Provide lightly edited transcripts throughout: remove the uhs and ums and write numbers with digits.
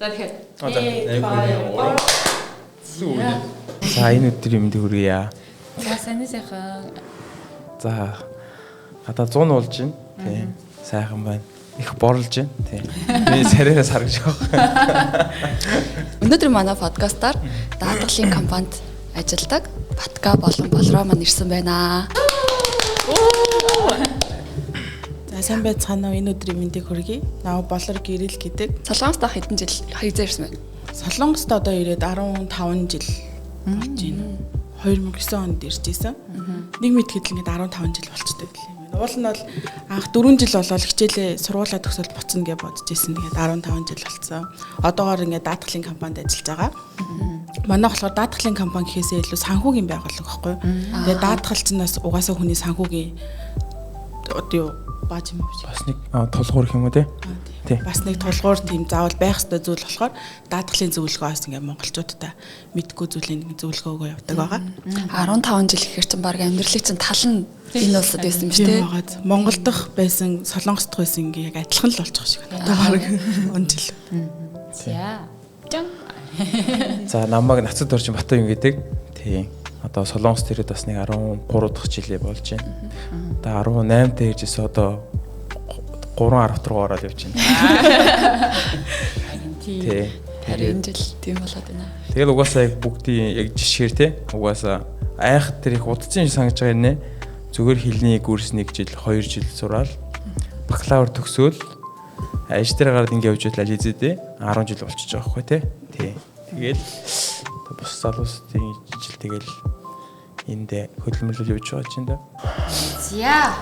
За тэгэхээр За энэ өдрийн мэндийг хүргье. За сайн сайхан. За гадаа 100 болж байна. Тий. Сайхан байна. Их борлож байна. Тий. Би сарайраас харагч байгаа. Өнөөдөр манай подкастаар даатгалын компанид ажилладаг Батга болон Болроо маань ирсэн байна. За сайн байцгаана уу, энэ өдрийн мэндийг хүргэе. Наа Болор Гэрэл гэдэг. Солонгост хэдэн жил хаяг ирсэн байна? Солонгост одоо ирээд 15 жил болж байна. 2009 онд ирж исэн. Нэг мэд хэдэл ингээд 15 жил болчтой гэх юм. Уул нь бол анх 4 жил болол хичээлээ сургуулаа төгсөөл буцна гэж бодож исэн. Тэгээд 15 жил болсон. Одоогоор ингээд даатгалын компанид ажиллаж байгаа. Манай болохоор даатгалын компани гэхээсээ илүү санхүүгийн байгууллага байхгүй. Тэгээд даатгалчнаас угаасаа хүний санхүүгийн одоо бааж юм уу? Бас нэг тулгуур гэх юм уу те? Бас нэг тулгуур тийм заавал байх ёстой зүйл болохоор даатгалын зөвлөгөөс ингээ монголчуудтай мэдгүй зүйлийн зөвлөгөө өгөө явдаг байгаа. 15 жил гэхэр чинь баг амьдралыг чинь тал нь энэ улсад байсан юм шүү дээ. Монгол дахь байсан, Солонгос дахь байсан ингээ яг адилхан л болчих шиг байна. Одоо баг он жил. За. За намайг Нацад Орчин Бата юм гэдэг. Тийм. Одоо Солонгост ирээд бас нэг 13 дахь жилээ болж байна. Одоо 18 дээр иржсэн одоо 3-10 руу ороод явж байна. Тий. Харин жил тийм болоод байна. Тэгэл угаасаа яг бүгдийн яг жишгээр те. Угаасаа айхад тэр их удацсан санаж байгаа нэ. Зүгээр хэлний курс 1 жил, 2 жил сураад бакалавр төгсөөл ажил дээр гараад ингэ явж байтлаа лизэдээ 10 жил болчихж байгаа байхгүй те. Тий. Тэгэл бус залуусдын жил тэгэл энд хөдөлмөрлөл явж байгаа чинь да. За.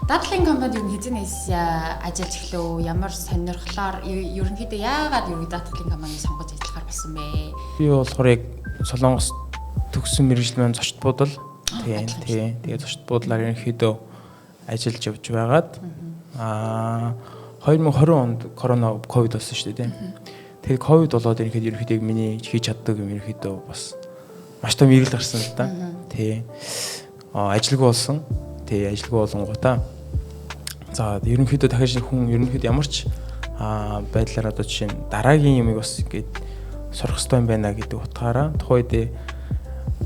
Даатгалын компанид юу хэзээс ажиллаж эхлэв? Ямар сонирхлоор ерөнхийдөө яагаад даатгалын компанид сонгож ажиллахаар болсон бэ? Би болохоор яг Солонгос төгссөн мэргэжил маань зочд буудал. Тийм. Тэгээд зочд буудлаар ерөнхийдөө ажиллаж явж байгаад 2020 онд корона ковид болсон шүү дээ тийм. Тэгээд ковид болоод ерөнхийдөө миний хийж чаддаг юм ерөнхийдөө бас маш том эргэлт гарсан л да. Тийм. Ажилгүй болсон. Тэгээ ажилгүй болонгуудаа за ерөнхийдөө дахиж хүн ерөнхийдөө ямар ч байдлаар одоо жишээ нь дараагийн юмыг бас ингээд сурах хэрэгтэй юм байна гэдэг утгаараа тухайд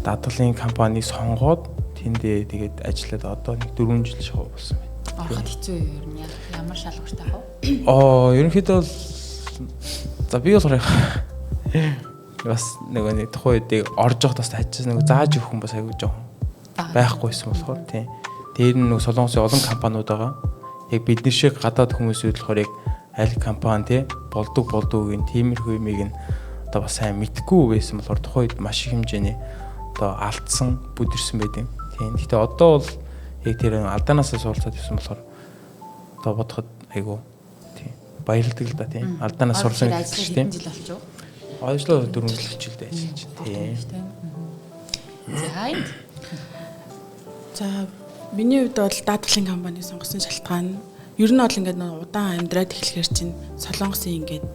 даатгалын компаниг сонгоод тэндээ тэгээд ажиллаад одоо нэг 4 жил шоу болсон байна. Ороход хэцүү юу юм ямар шалгууртай хав? Ерөнхийдөө за би болохоор бас нэг тухайд орж явах тас хайчсан нэг зааж өгөх хүн бас аягүй жоохон байхгүйсэн болохоор тийм. Дээр нь Солонгосын олон компаниуд байгаа. Яг бидний шиг гадаад хүмүүсүүд болохоор яг аль компани те болдог тиймэрхүү юмыг нь одоо бас сайн мэдгүй байсан болохоор тухайд маш их хэмжээний одоо алдсан бүдэрсэн байдаг. Тийм. Гэтэ одоо бол яг тэр алдаанаасаа суралцаад байсан болохоор одоо бодоход айгу тийм баярлагдав л да тийм. Алдаанаас сурсан гэж тийм. Жил болж юу? Ажлаа 4 жил хичээлдээ ажиллаж байна. Тийм. За миний хувьд бол даатгалын компани сонгосон шалтгаан ер нь бол ингээд удаан амьдраад эхлэхээр чинь Солонгосын ингээд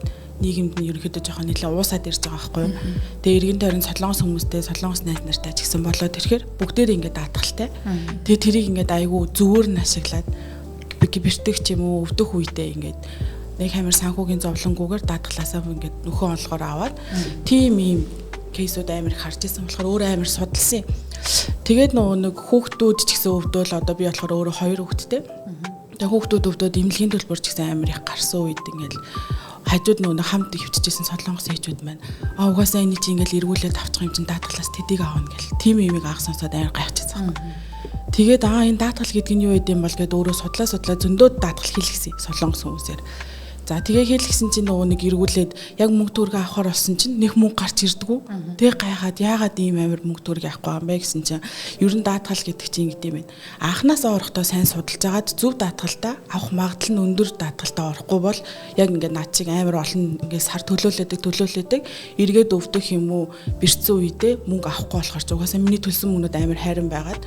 нийгэмд нь ерөнхийдөө жоохон нэлээд уусаад ирж байгаа байхгүй юу. Тэгээ эргэн тойрон Солонгос хүмүүстэй Солонгос найз нартай ч гэсэн болоод ирэхээр бүгдээр ингээд даатгалтай. Тэгээ тэрийг ингээд айгүй зөвөр нь ашиглаад бэртэг ч юм уу өвдөх үедээ ингээд нэг хамир санхүүгийн зовлонгүйгээр даатгалаасаа ингээд нөхөн олгоор аваад тийм ийм кейсүүд амар харж ирсэн болохоор өөрөө амар судалсан. Тэгээд нэг хүүхдүүд ч гэсэн өвдөөл одоо би болохоор өөрөө 2 хүүхэдтэй. Тэгээд хүүхдүүд өвдөөд эмнэлгийн төлбөр ч гэсэн амар их гарсан үед ингээл хажууд нэг хамт хөвчөжсэн Солонгос хээчүүд маань угаасаа энэ чинь ингээл эргүүлээд авчих юм чинь даатгалаас тэдийг аавна гэл. Тим юмыг анх сонсоод амар гайхчихсан. Тэгээд энэ даатгал гэдэг нь юу гэдэм бол гээд өөрөө судлаа зөндөө даатгал хийлгэсэн Солонгос хүмүүсээр. За тэгээ хэлгсэн чинь нөгөө нэг эргүүлээд яг мөнгө төгрөг авахар болсон чинь нэг мөнгө гарч ирдгүү. Тэгээ гайхаад яагаад ийм амар мөнгө төгрөг авахгүй юм бэ гэсэн чинь ер нь даатгал гэдэг чинь ингэдэм байна. Анханасаа орохдоо сайн судалж агаад зөв даатгалтай авах магадлал нь өндөр даатгалтай орохгүй бол яг ингээд наад чиг амар олон ингээд сар төлөөлөдөг эргээд өвдөх юм уу бэрцсэн үедээ мөнгө авахгүй болохоор ч угаасаа миний төлсөн мөнгөд амар хайран байгаад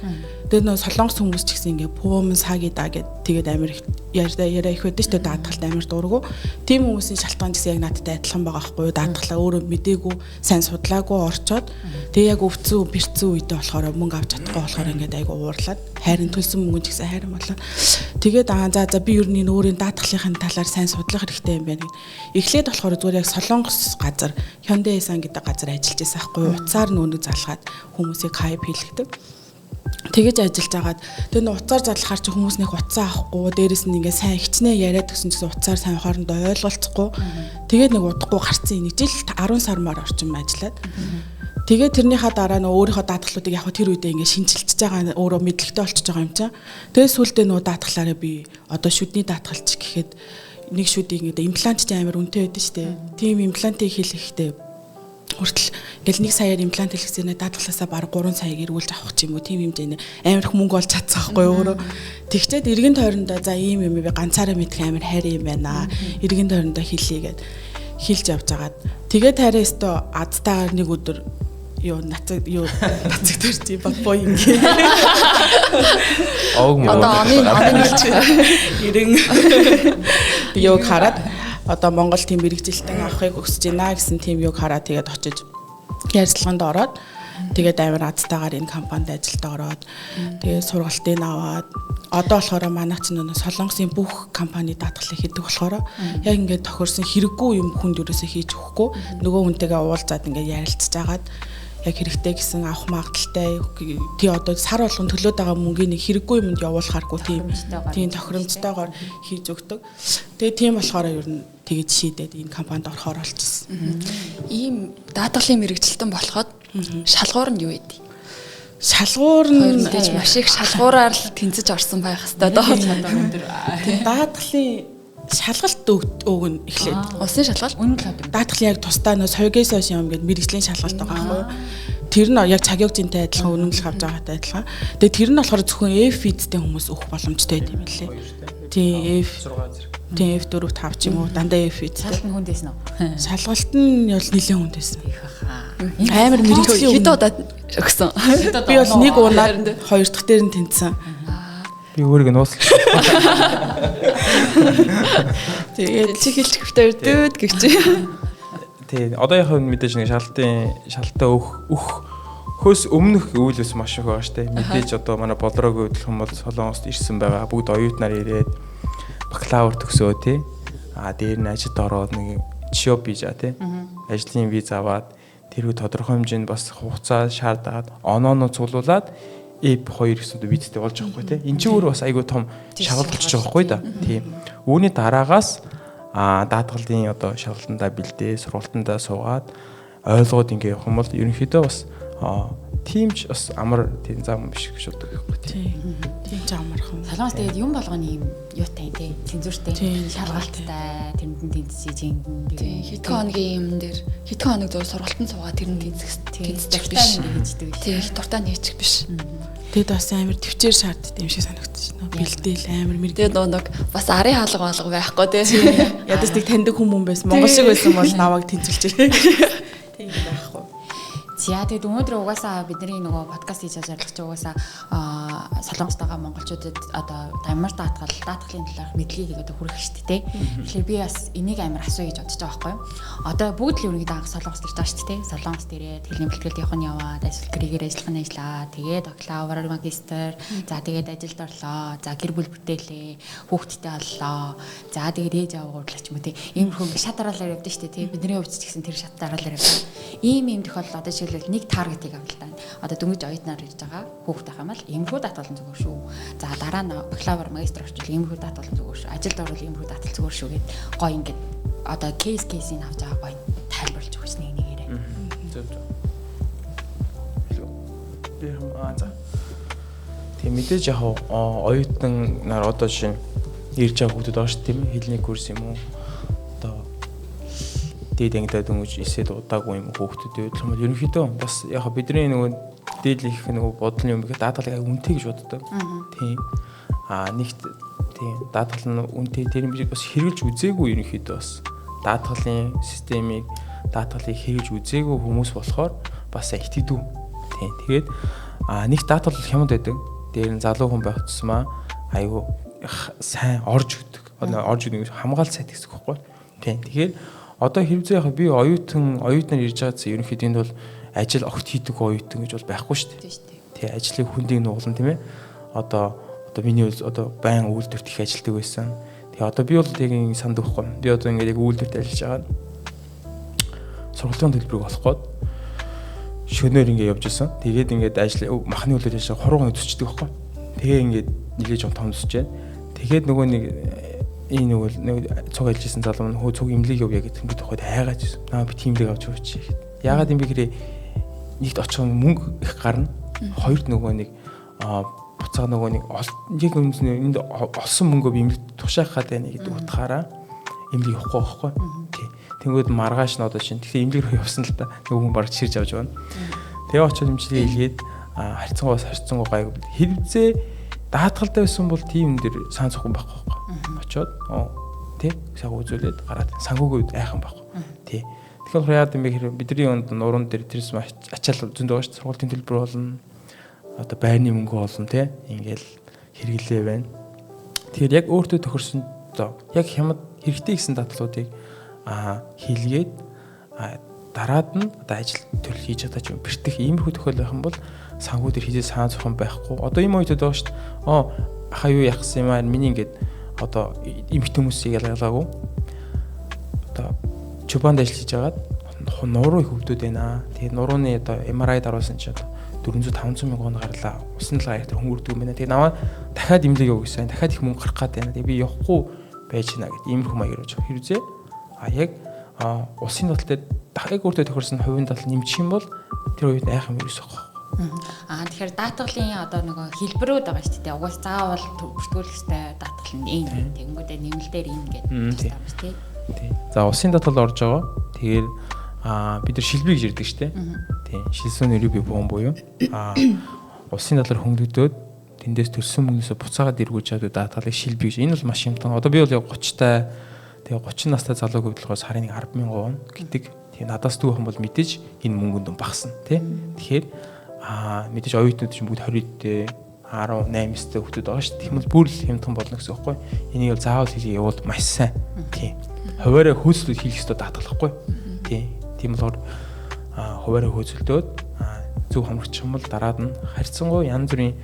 тэгээ нөгөө Солонгос хүмүүс ч гэсэн ингээд пөөмэн саги даа гэд тэгээд амар их яриа их байдаг шүү дээ даатгалт амар дургу. Тим хүмүүсийн шалтгаан гэсэн яг надтай адилхан байгаа байхгүй юу? Даатгалаа өөрөө мдээгүй, сайн судлаагүй орчоод тэгээ яг өвцөн бэрцэн үедээ болохоор мөнгө авч чадахгүй болохоор ингээд айгу уурлаад хайрын төлсөн мөнгө ч гэсэн хайрын болоо. Тэгээд за би ер нь өөрийн даатгалын талаар сайн судлах хэрэгтэй юм байна. Эхлээд болохоор зүгээр яг Солонгос газар Hyundai Esan гэдэг газар ажиллаж байсан байхгүй юу? Уцаар нүг залгаад хүмүүсийг хайп хийлгдэг. Тэгэж ажиллаж агаад тэр нь уцаар залхаар чи хүмүүс нэг уцаа авахгүй дээрэс нь ингээ сайн хичнээн яриад гэсэн чинь уцаар сайн хоорондоо ойлголцохгүй тэгээд нэг удахгүй гарцсан нэг жил 10 сар маар орчим ажиллаад тэгээд тэрнийхээ дараа нөө өөрийнхөө даатгалуудыг яг тэр үедээ ингээ шинжилж байгаа өөрөө мэдлэгтэй болчихж байгаа юм чинь тэгээд сүүлдээ нөө даатгалаараа би одоо шүдний даатгалч гэхэд нэг шүдийг ингээ имплант ч амар үнэтэй байдаг шүү дээ тийм имплантыг хийлгэхдээ хүртэл ингээл 1 саяар имплант хийлгэсэнэ даатгалаасаа баг 3 саяг эргүүлж авах ч юм уу тийм хэмжээний амар их мөнгө олж чадсан байхгүй өөрөө тэгчээд эргэн тойрондоо за ийм юм би ганцаараа мэдэх амар хайр юм байна эргэн тойрондоо хийлье гэд хийлж явж агаад тэгээд хараа өстө адтайгаар нэг өдөр нацаг төрч бабоо ингээ одоо оны хэлж ирэн юг хараад одоо Монгол тийм мэрэгжилтэн авахыг хүсэж байна гэсэн тийм юг хараа тэгээд очиж ярилцлаганд ороод тэгээд амар азтайгаар энэ компанид ажилд ороод тэгээд сургалтыг аваад одоо болохоор манайх чинь Солонгосын бүх компани даатгалыг хийдэг болохоор яг ингээд тохирсон хэрэггүй юм хүнд ерөөсөө хийж өгөхгүй нөгөө хүнтэйгээ уулзаад ингээд ярилцж агаад яг хэрэгтэй гэсэн авах магадaltaй тий одоо сар болгон төлөөд байгаа мөнгөний хэрэггүй юмд явуулахааргүй тийм тохиромжтойгоор хийж өгдөг. Тэгээ тийм болохоор ер нь тэгж шийдээд энэ компанид орохоор болчихсон. Ийм даатгалын мэрэгжилтэн болоход шалгуур нь юу вэ? Шалгуур нь мэдээж маш их шалгуураар л тэнцэж орсон байх хэвээр даатгалын шалгалт өгнө эхлээд. Улсын шалгалт үнэн л одоо. Даатгалын яг тусдаа нөө сойгээс хойш юм гээд мэрэгжлийн шалгалт байгаа байхгүй юу? Тэр нь яг цагийн адилхан үнэмлэх авч байгаатай адилхан. Тэгээ тэр нь болохоор зөвхөн F-тэй хүмүүс өгөх боломжтой юм лээ. Тийм F4 5 ч юм уу дандаа F-тэй. Шалгалт нь хүндээсэн үү? Шалгалт нь бол нэлээд хүндээсэн. Амар мэрэгжлийн хэд удаа өгсөн. Би бол нэг унаад хоёр дахь дээр нь тэнцсэн. Би өөрийгөө нууцлаа. Тэгээд чи хэлчих хэвээр дөөд гэж. Тий, одоогийн мэдээж нэг шалтаа өгөхөөс өмнөх үйл өс маш их байгаа штэ. Мэдээж одоо манай болроогийн хөдөлгөөн бол Солонгост ирсэн байгаа. Бүгд оюутнаар ирээд бакалавр төгсөө тий. Дээр нь ажилд ороод нэг job виза тий. Ажлын виз аваад тэргүй тодорхой хэмжээнд бас хугацаа шаардаад онооно цуглуулад F2 гэсэн визтэй болж байгаа хгүй тий. Энд чинь өөр бас айгүй том шалгалт болчих жоох хгүй да. Тийм. Үүний дараагаас даатгалын одоо шалгалтандаа бэлдээ, сургалтандаа суугаад ойлгоод ингээ явах юм бол ерөнхийдөө бас тиймч бас амар тийм зам биш гэж боддог байхгүй тий. Тийм ч амархан. Солонгос тэгээд юм болгоны юм юутай тий. Цензуртэй, шалгалттай, тэрэнд нь тэнцсэж юм. Хэдхэн хоногийн юм дээр хэдхэн хоног зөв сургалтанд суугаад тэр нь тэнцчих биш. Тий, дуртай нээчих биш. Тэгэд бас амар төвчээр шаарддаг юм шиг санагдчих шнэ. Бэлдээл амар мэрэг. Тэгээд нэг бас арын хаалга байхгүй тий. Ядаж нэг таньдаг хүмүүс байсан. Монгол шиг байсан бол наваг тэнцүүлж ирээ. Тийм байхгүй. За тэгээд өнөөдөр угаасаа бидний нөгөө подкаст хийж байгаа зорилго чи угаасаа Солонгост байгаа монголчуудад одоо ямар даатгалын талаар мэдлэгийг одоо хүргэх шүү дээ. Тэгэхээр би бас энийг амар асууя гэж бодож байгаа байхгүй юу? Одоо бүгд л ерөнхийдөө анх Солонгост ирж байгаа шүү дээ. Солонгост ирээд хэлний бэлтгэлд явах нь яваад ажил карьер ажиллах нь ажиллаа. Тэгээд бакалавр, магистр, за тэгээд ажилд орлоо. За гэр бүл бүтээлээ, хүүхэдтэй боллоо. За тэгээд ээж аваа гурлаач юм уу те. Иймэрхүү шат дараалал явдаг шүү дээ. Бидний хувьд ч гэсэн тэр шат дараалал явдаг. Ийм тохиолдол одоо нэг таргетыг авалтаа. Одоо дөнгөж оюутнаар ирж байгаа хүүхдтэй хамаал иймэрхүү даатгалын зүгээр шүү. За дараа нь бакалавр, магистр орчвол иймэрхүү даатгалын зүгээр шүү. Ажилд орвол иймэрхүү даатгал зүгээр шүү гэд гоё ингээд одоо кейсийг авч байгаа гоё тайлбарлаж өгч нэгээрээ. Зөв. Би за. Тийм мэдээж яг оюутан нар одоо жишээ ирж байгаа хүүхдүүд байгаа шүү тийм хэлний курс юм уу? Одоо дээд ангидаа дөнгөж эсээд удаагүй юм хүүхдүүд байвал юм ерөнхийдөө бас яг бидний нөгөө дээдлих нөгөө бодлын юм ихэд даатгалыг үнэтэй гэж боддог. Тийм. Нэгт тийм даатгал нь үнэтэй тэр юм бас хэрэгжилж үзээгүй ерөнхийдөө бас даатгалын системийг даатгалыг хэрэгжилж үзээгүй хүмүүс болохоор бас итгэдэг. Тийм. Тэгээд нэгт даатгал хямд байдаг. Дээр нь залуу хүн байх тусмаа айгүй сайн орж өгдөг. Орж өгдөг хамгаалт сайт гэсэн үг байхгүй. Тийм. Тэгэхээр одоо хэрвээ яг би оюутнаар ирж байгаа гэсэн ерөнхийдөө энд бол ажил огт хийдэг оюутан гэж бол байхгүй шүү дээ. Тий, ажлыг хүндийг нуулна тийм ээ. Одоо миний одоо байн үйлдвэрт их ажилладаг байсан. Тэгээ одоо би бол тийм санд өгөхгүй. Би одоо ингээд яг үйлдвэрт ажиллаж байгаа. Сургалтын төлбөрийг олох гээд шөнөөр ингээд явж исэн. Тэгээд ингээд махны үйлдвэр ажиллаж хурууганы төсчдөг байхгүй. Тэгээ ингээд нилээж том төсөж байна. Тэгээд нөгөө нэг цуг ажиллажсэн залуу нь хөө цуг имлэг явъя гэдэг ингээд тохойд хайгаад ирсэн. Наа би тиймлэг авч явчих. Ягаад юм бэ гэхээр нэгт очих мөнгө их гарна. Хоёрт нөгөө нэг буцаа нөгөө нэг яг энд олсон мөнгөө би имлэг тушаах гад байна гэдэг утгаараа имлэг явахгүй байхгүй. Тий. Тэнгүүд маргааш нь одоо чинь тэгэхээр имлэг рүү явсан л та нөгөө хүн бараг чирж авч байна. Тэгээ очиод имчилгээ хийгээд харьцангуй гайг хэрвээ даатгалтай байсан бол тийм дээр саан цохон байхгүй. Очоод тий цаг үзүүлээд гараад сангуугүй айхан байхгүй. Тий. Тэгэхээр яад юм бэ гэхээр бидний онд нуруунд дээр тэрс ачаал зөнд байгаа шүү. Сургуулийн төлбөр болно. Одоо байрны мөнгө болно тий. Ингээл хэрэглээ байна. Тэгэхээр яг өөртөө тохирсон одоо яг хямд хэрэгтэй гэсэн дадлуудыг хийлгээд дараад нь одоо ажил төл хийж чадаж юм бэртэх иймэрхүү тохиол байх юм бол сангуу дээр хийжээ саан цохон байхгүй. Одоо ийм үед байгаа шүү. Хаа юу яхсан юм аа миний ингээд одоо эмхт хүмүүсийг ялгалаагүй. Одоо Чубанд ажиллаж байгаад нуруу их хөвдөд байна. Тэгээд нурууны одоо MRI даруулсан чинь 400-500 мянган гарлаа. Усан талгаа яг хөнгөрдөг юм байна. Тэгээд наваа дахиад имлэг явуу гэсэн. Дахиад их мөнгө гарах гээд байна. Тэгээд би явахгүй байж гинэ гэдэг иймэрхүү маягаар явж байгаа. Хэрвээ яг улсын дадлаар дахиад өөртөө тохирсон хувийн дадал нэмчих юм бол тэр үед айх юм ерөөсөө байхгүй. Тэгэхээр даатгалын одоо нөгөө хэлбэрүүд байгаа шүү дээ. Угаас заавал бүртгүүлэхтэй даатгал нь ийм тэгэнгүүтээ нэмэлтээр ийм гэдэг юм шүү дээ. Тий. За улсын даатгал орж байгаа. Тэгэхээр бид нар шилбэг гэж ярьдаг шүү дээ. Тий. Шилсүүн нэрийг буун буюу улсын даатгалаар хөнгөлөдөд тэндээс төлсөн мөнгнөөсөө буцаагаад эргүүлж чаддаг даатгалыг шилбэг гэж. Энэ бол маш хямдхан. Одоо би бол яг 30-тай тэгээ 30 настай залууг хөдөлгөөр сарын 10,000 вон гэдэг. Тэгээ надаас дүү хүн бол мэдээж энэ мөнгөнд багасна. Тий. Тэгэхээр мэдээж оюутнууд чинь бүгд 20-тэй 18-тэй хүүхдүүд байгаа шүү дээ. Тийм бол бүр л хямдхан болно гэсэн үг байхгүй. Энийг бол заавал хийлгээ явуул маш сайн. Тийм. Хуваараа хөөцлөд хийх ёстой даатгалахгүй. Тийм. Тийм болохоор хуваараа хөөцөлдөөд зөв хамрагч юм бол дараад нь харьцангуй янз бүрийн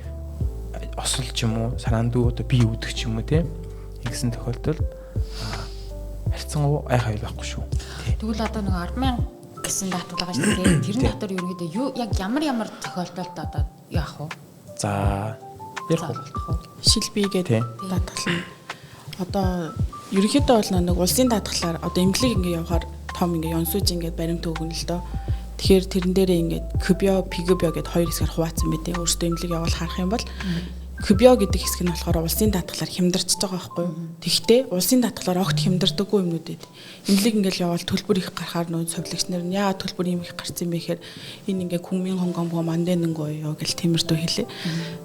осол ч юм уу, сарандуу одоо бие үүдэх ч юм уу тийм. Ингэсэн тохиолдолд харьцангуй айхаа байхгүй шүү. Тэгвэл одоо нэг 10,000 гэсэн даатгал байгаа шүү дээ. Тэрний дотор ерөнхийдөө юу яг ямар тохиолдолд одоо яах вэ? За ярих уу? Шилбигээд даатгал нь одоо ерөнхийдөө бол нэг улсын даатгалаар одоо эмнэлэг ингээ явахаар том ингээ ёнсууж ингээ баримт өгнө л доо. Тэгэхээр тэрэн дээрээ ингээ кубио, пигубио гэд хоёр хэсгээр хуваацсан байдیں۔ Өөрөөсөө эмнэлэг явал харах юм бол кубио гэдэг хэсэг нь болохоор улсын даатгалаар хямдарч байгаа байхгүй юу? Тэгвэл улсын даатгалаар огт хямдардаггүй юмнууд эд. Эмнэлэг ингээл явал төлбөр их гарахаар нөө цовлогч нар нь яа төлбөр юм их гарсан бэ гэхээр энэ ингээ хүмийн хонгом мандэнэнгөө юу гэл тиймэрдүү хэлээ.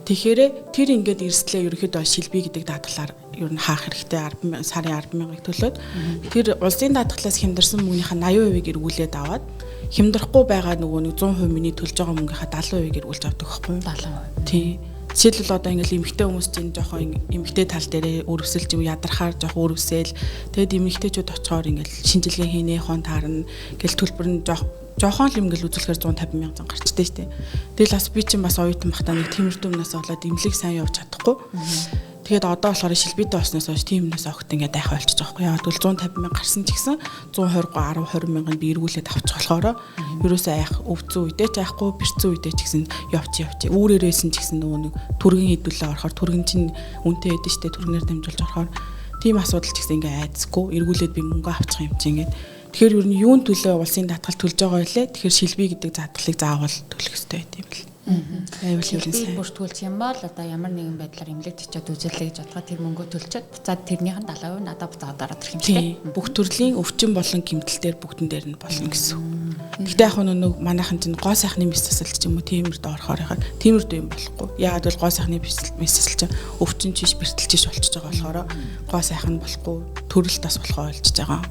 Тэгэхээр тэр ингээд эрсдлээ ерөөхдөө шилбий гэдэг даатгалаар ер нь хаах хэрэгтэй 10,000 сарын 10,000-ыг төлөөд тэр улсын даатгалаас хямдарсан мөнгөнийхөө 80%-ыг эргүүлээд аваад хямдрахгүй байгаа нөгөө нэг 100% миний төлж байгаа мөнгийнхаа 70%-ыг эргүүлж авдаг байхгүй юу? 70%. Тий. Жишээлбэл одоо ингээл эмэгтэй хүмүүс чинь жоохон эмэгтэй тал дээрээ өрөвсөлж юм ядархаар жоохон өрөвсөөл тэгэд эмэгтэйчүүд очихоор ингээл шинжилгээ хийнэ хон таарна гэл төлбөр нь жоохон л ингээл үзүүлэхээр 150,000 гарчтай штэ. Тэгэл бас би чинь бас оюутан бахтаа нэг тиймэрдүүмнээс болоод эмнэлэг сайн явж чадахгүй. Тэгээд одоо болохоор шилбидээ осноос хойш тиймнээс огт ингээд айхаа болчихж байгаа байхгүй. Яг бол 150,000 гарсан ч гэсэн 120,000 би эргүүлээд авчих болохоор ерөөсөө айх өвцөн үедээ ч айхгүй бэрцэн үедээ ч гэсэн явчих. Үүрээрээсэн ч гэсэн нөгөө нэг түргэн хэдүүлээ орохоор түргэн чинь үнэтэй хэдэн штэ түргнээр дамжуулж орохоор тийм асуудал ч гэсэн ингээд айцгүй эргүүлээд би мөнгө авчих юм чи ингээд. Тэгэхээр ер нь юун төлөө улсын даатгал төлж байгаа байлээ. Тэгэхээр шилбий гэдэг даатгалыг заавал төлөх ёстой байт юм л. Айвал ерөнхий бүртгүүлчих юм бол одоо ямар нэгэн байдлаар эмнэлэгт очиод үзүүлээ гэж бодоход тэр мөнгөө төлчихэд буцаад тэрнийх нь 70% надад буцаад дараад ирэх юм шиг. Бүх төрлийн өвчин болон гэмтэл дээр бүгдэн дээр нь болно гэсэн. Гэхдээ яг нэг манайхан чинь гоо сайхны мэс тасалч ч юм уу тиймэрд орохоор яхаа тиймэрд юм болохгүй. Яагаад бол гоо сайхны мэс тасалч өвчин чиш бэртэлчиш болчихж байгаа болохоор гоо сайхан болохгүй төрөл тас болохоо ойлж байгаа.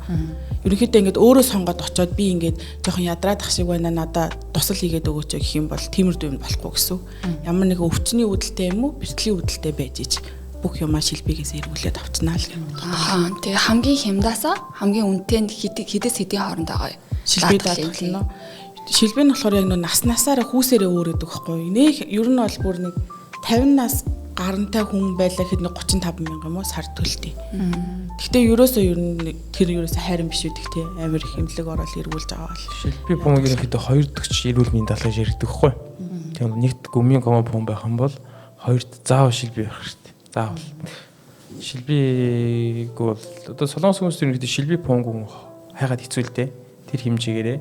Ерөнхийдөө ингээд өөрөө сонгоод очиод би ингээд жоохон ядраад ах шиг байна надад тусал хийгээд өгөөч гэх юм бол тиймэрд юм болохгүй гэсэн. Ямар нэг өвчний үүдэлтэй юм уу бэртлийн үүдэлтэй байж ич бүх юмаа шилбигээс эргүүлээд авчнаа л гэх. Тэгээ хамгийн хямдаасаа хамгийн үнэтэй хэдээс хэдийн хооронд байгаа юм. Шилбиг даатгал нь. Шилбиг нь болохоор яг нөө наснасаараа хүүсээрээ өөрөдөг байхгүй. Нэх ер нь бол бүр нэг 50 нас гарантай хүн байлаа хэд нэг 35 мянга юм уу сар төлтий. Гэхдээ ерөөсөө ер нь тэр ерөөсөө хайрын биш үү гэх тий амар их хэмнэлэг ороод эргүүлж байгаа бол. Шилбиг бомог ерөнхийдөө хоёр дэгч эрүүл мэндийн даалгаж яригддаг хгүй. Тийм нэгт гүмийн гомо бом байх юм бол хоёрт заавал шилбиг байх хэрэгтэй. Заавал. Шилбиг бол одоо солонгос хүмүүс ерөнхийдөө шилбиг бомог хайгаад хэцүү л дээ. Тэр хэмжээгээрээ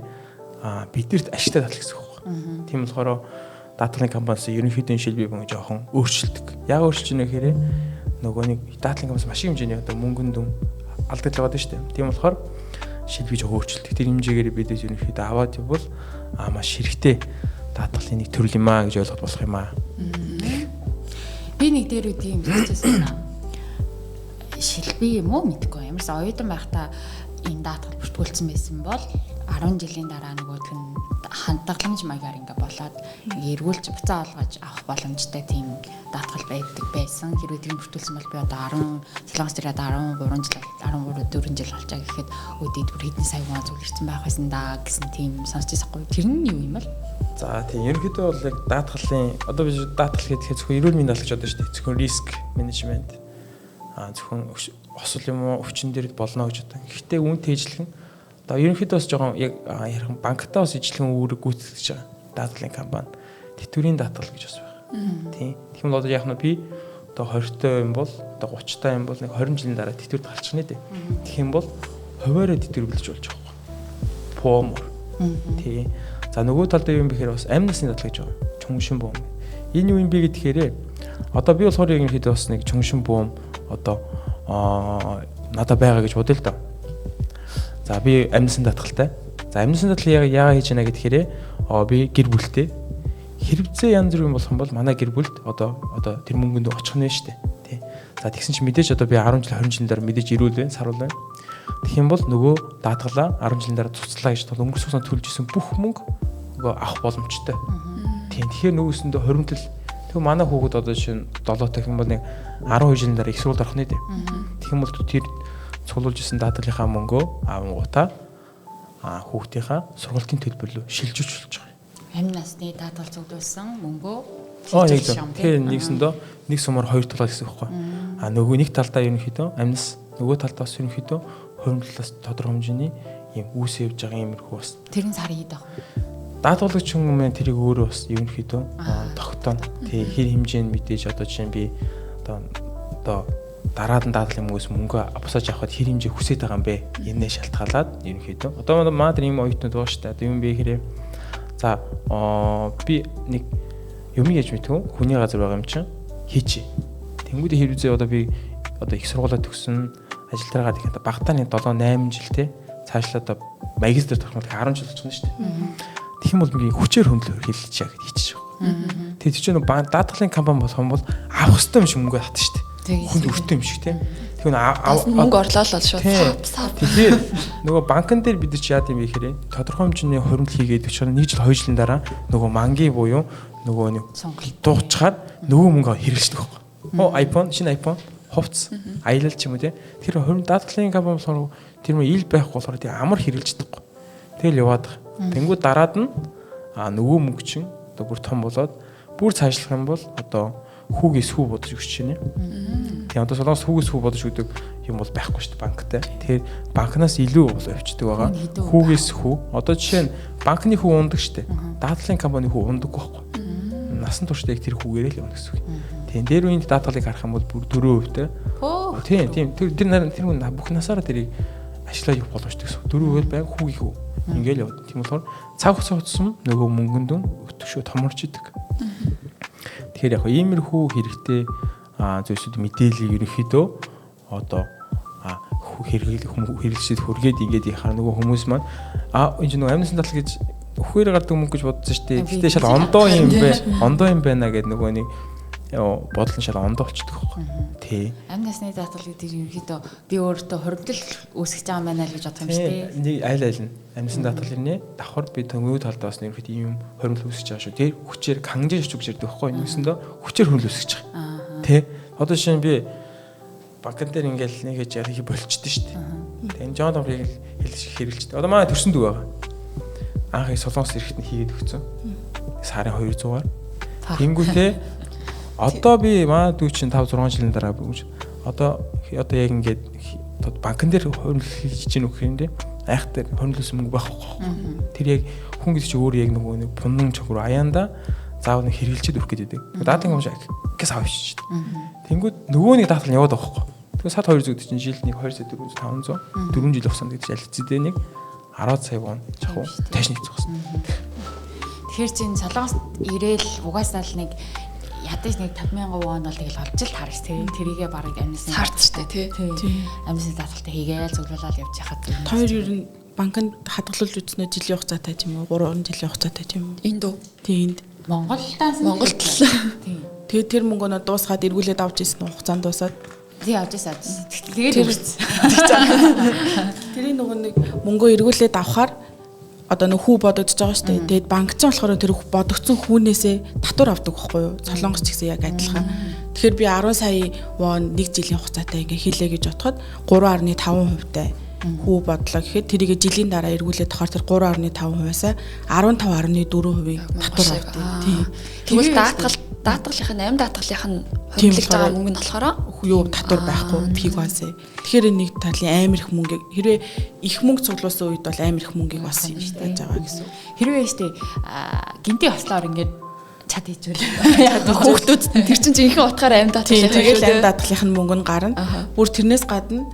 биднэрт ашигтай татлах гэсэн үг байна. Тийм болохоор даатгалын компаниас ерөнхийдөө шилбиг бомог жоохон өөрчилдөг. Яг өөрчилж ийнэ гэхээр нөгөө нэг даатгалын компаниас маш их хэмжээний одоо мөнгөнд алдагдал байгаа шүү дээ. Тийм болохоор шилбиг жоохон өөрчилдөг. Тэр хэмжээгээр бид ерөнхийдөө аваад явбал маш хэрэгтэй даатгалын нэг төрөл юм аа гэж ойлгох болох юм аа. Би нэг дээр үгүй юм хэлчихсэн. Шилбиг юм уу мэдгүй. Ямарсаа оюутан байхдаа энэ даатгал бүртгүүлсэн байсан бол 10 жилийн дараа нөгөөдг нь хандлагаламж маягаар ингээ болоод эргүүлж буцаа олгож авах боломжтой тийм даатгал байдаг байсан. Хэрвээ тийм бүртгүүлсэн бол би одоо 10 солонгос дээр 13 жил 4 жил болж байгаа гэхэд өдөөд бүр хэдэн сая хүн зөвлөрсөн байх байсан да гэсэн тийм сонсч байсахгүй. Тэр нь юу юм бол? За тийм ерөнхийдөө бол яг даатгалын одоо би даатгал гэхэд зөвхөн эрүүл мэндийн даатгалж одоо шүү дээ. Зөвхөн риск менежмент зөвхөн осол юм уу өвчин дээр болно гэж одоо. Гэхдээ үүнтэй ижилхэн одоо ерөнхийдөө бас жоохон яг ярих банктаа бас ижилхэн үүрэг гүйцэтгэж байгаа даатгалын компани тэтгэврийн даатгал гэж бас байна. Тийм. Тэгэхээр одоо яг нь би одоо 20-той юм бол одоо 30-той юм бол нэг 20 жилийн дараа тэтгэврт гарчихна дээ. Тэгэх юм бол хуваараа тэтгэвэрлэж болж байгаа юм. Помор. Тийм. За нөгөө талд юу юм бэхээр бас амь насны даатгал гэж байгаа. Чүншин бом. Энэ юу юм бэ гэхээр одоо би болохоор ерөнхийдөө бас нэг чүншин бом одоо надад байгаа гэж бодъё л доо. За би амьдсан даатгалтай. За амьдсан даатгал яагаад хийж байна гэхээр би гэр бүлтэй хэрэгцээ янз бүр юм болох юм бол манай гэр бүлд одоо тэр мөнгөнд очих нь шүү дээ. Тий. За тэгсэн чинь мэдээж одоо би 10 жил 20 жилийн дараа мэдээж ирүүл байна, саруул байна. Тэгэх юм бол нөгөө даатгалаа 10 жилийн дараа цуцлаа гэж өнгөрсөн хугацаанд төлж исэн бүх мөнгө нөгөө авах боломжтой. Тийм. Тэгэхээр нөгөөсөндөө хоримтол тэгвэл манай хүүхэд одоо жишээ нь 7 тах юм бол нэг 12 жилийн дараа их сургууль орох нь дээ. Тэгэх юм бол тэр цуглуулж исэн даатгалынхаа мөнгөө авангуудаа хүүхдийнхаа сургалтын төлбөрлөө шилжүүлж болж байгаа. Амь насны даатгал цуглуулсан мөнгөө яг зөв. Тэгэхээр нэгсэндөө нэг сумаар хоёр талаа гэсэн үг байхгүй. Нөгөө нэг талдаа ерөнхийдөө амь нас нөгөө талдаа бас ерөнхийдөө хоримтлаас тодорхой хэмжээний юм үүс явж байгаа юмрхүү бас. Тэрэн сар хийдэг. Даатгалагч хүмүүс тэрийг өөрөө бас ерөнхийдөө тогтооно. Тэгээ хэр хэмжээнд мэдээж одоо жишээ нь би одоо дараад нь даатгалын хүмүүс мөнгө босоож авахд хэр хэмжээ хүсэж байгаа юм бэ? Энэ шалтгаалаад ерөнхийдөө. Одоо маад ийм оюутнууд байгаа шүү дээ. Одоо юм бэ гэхээр за би нэг юм яаж мэдв? Хүний газар байгаа юм чинь хийчээ. Тэнгүүдээ хэрвээ одоо би одоо их сургуулаа төгсөн ажил дээр гад их багтаа нэг 7 8 жилтэй цаашлаа одоо магистр төрөх нь 10 жил болчихно шүү дээ. Тэгэх юм бол би хүчээр хөндлөөр хэлж чаа гэж хийчих واخ. Тэгээд чи нэг даатгалын компани болох юм бол авах хэрэгтэй юм шиг мөнгө хат шүү дээ. Хүнд өртөө юм шиг тийм. Тэгэхээр мөнгө орлоо л шууд сав. Тэгэхээр нөгөө банкн дээр бид нар чи яад юм бэ гэхээр тодорхой хэмжээний хуримт хийгээд өчигдөр 1 жил 2 жилийн дараа нөгөө мангийн буюу нөгөө нэг дуучгаад нөгөө мөнгө хэрэглэдэг واخ. iPhone шинэ iPhone хувц аялал ч юм уу тийм. Тэгэхээр хуримт даатгалын компани болохоор тэр мө ил байхгүй болохоор тийм амар хэрэглэждэг واخ. Тэгэл яваад байгаа. Тэнгүү дараад нь нөгөө мөнгө чинь одоо бүр том болоод бүр цаашлах юм бол одоо хүүгээс хүү бодож өгч чинь. Тэгээ одоо солонгос хүүгээс хүү бодож өгдөг юм бол байхгүй шүү дээ банктай. Тэгэхээр банкнаас илүү бол авчдаг байгаа. Хүүгээс хүү. Одоо жишээ нь банкны хүү ундаг шүү дээ. Даатгалын компани хүү ундаг байхгүй. Насан туршдаа яг тэр хүүгээрээ л унах гэсэн үг. Тийм дээр үеийн даатгалыг харах юм бол бүр 4%-тэй. Тийм. Тэр хүн бүх насаараа тэрийг ашиглаж явах боломжтой гэсэн. 4% байг хүүгийн хүү. Ингээл яваад. Тийм болохоор цаг хугацаа утсан нөгөө мөнгөнд өтгшөө томорч идэг. Тэгэхээр яг иймэрхүү хэрэгтэй зүйлсүүд мэдээлэл ерөнхийдөө одоо хэрэглэжид хүргээд ингээд яхаар нөгөө хүмүүс маань энэ нөгөө амнисны даатгал гэж өхөөр гардаг мөнгө гэж бодсон шүү дээ. Гэтэ шал ондоо юм байна гэдэг нөгөө нэг бодол нь шал ондоо болчихдог байхгүй. Тий. Амь насны даатгал гэдэг ерөнхийдөө би өөртөө хоригдол үүсгэж байгаа юм байна л гэж бодох юм шүү дээ. Нэг айл нь амнисны даатгал ирнэ. Давхар би төнгөө талдаас нь ерөнхийдөө ийм хоригдол үүсгэж байгаа шүү. Тэр хүчээр хангаж өгч ирдэг байхгүй. Нэгсэндээ хүчээр хөрөл үүсгэж байгаа. Тий. Одоо шинэ би банкн дээр ингээл нэг хийж ярих болчихдээ шүү дээ. Тэгээ энэ John Doe-ыг хэрэгжилдэг. Одоо манай төрсөн дүү байгаа. Анх Солонгос ирэхэд нь хийгээд өгсөн. Сарын 200-аар. Тэнгүүтээ одоо би манай дүү чинь 5 6 жилийн дараа одоо яг ингээд банкн дээр хөрөнгө хийж чинь өгөх юм дээ. Айхтар хөрөнгөлсөн мөнгө байхгүй. Тэр яг хүн гэж чи өөр яг нэг пундан чөөр аяанда заав нэг хэрэгжилчэд өгөх гэдэг. Даатан юм шиг гэс авчих шүү дээ. Тэнгүүд нөгөө нэг даатал нь яваад байгаа байхгүй. Тэгээ сад 200 чинь жилд нэг 200 400 500 4 жил хугацаанд гэж ялцдээ нэг 10 сая вон чахуу тааш нэгцэх гэсэн. Тэгэхээр чинь Солонгост ирээл угаасаа л нэг ядаж нэг 50,000 вон бол тэгэл олж л таарч тий. Тэрийгээ барыг амнисны хард штэ тий. Амнисны даатгалтай хийгээл зөвлөлөөл явж яхад. Хоёр ер нь банкнд хадгалуулж үзснээр жилийн хугацаатай тийм үү? 3 жилийн хугацаатай тийм үү? Энд үү? Тий энд. Монголд тий. Тэгээд тэр мөнгөнөө дуусгаад эргүүлээд авч ирсэн хугацаанд дуусаад тий авч ирсэн. Тэгээд үргэлж. Тэрийн нөгөө нэг мөнгөө эргүүлээд авахаар одоо нэг хүү бодогдож байгаа шүү дээ. Тэгээд банк ч болохоор тэр бодогдсон хүүнээсээ татвар авдаг байхгүй юу? Солонгос ч гэсэн яг адилхан. Тэгэхээр би 10 сая вон 1 жилийн хугацаатай ингээ хийлээ гэж бодоход 3.5% тай хүү бодлоо гэхэд тэрийг жилийн дараа эргүүлээд тохоор тэр 3.5%-аас 15.4%-ийг татвар авдаг. Тийм. Тэгвэл даатгалынх нь 8 даатгалынх нь хөнгөлж байгаа мөнгө нь болохоор юу татвар байхгүй пигвасээ. Тэгэхээр нэг талын амар их мөнгө хэрвээ их мөнгө цуглуулсан үед бол амар их мөнгөийг бас юм шүү дээ байгаа гэсэн. Хэрвээ штэ гинти ослоор ингээд чад хийжүүл. Хүүхдүүд тэр чинь жинхэнэ утгаар 8 даатгалынх нь тэгэл 8 даатгалынх нь мөнгө нь гарна. Бүр тэрнээс гадна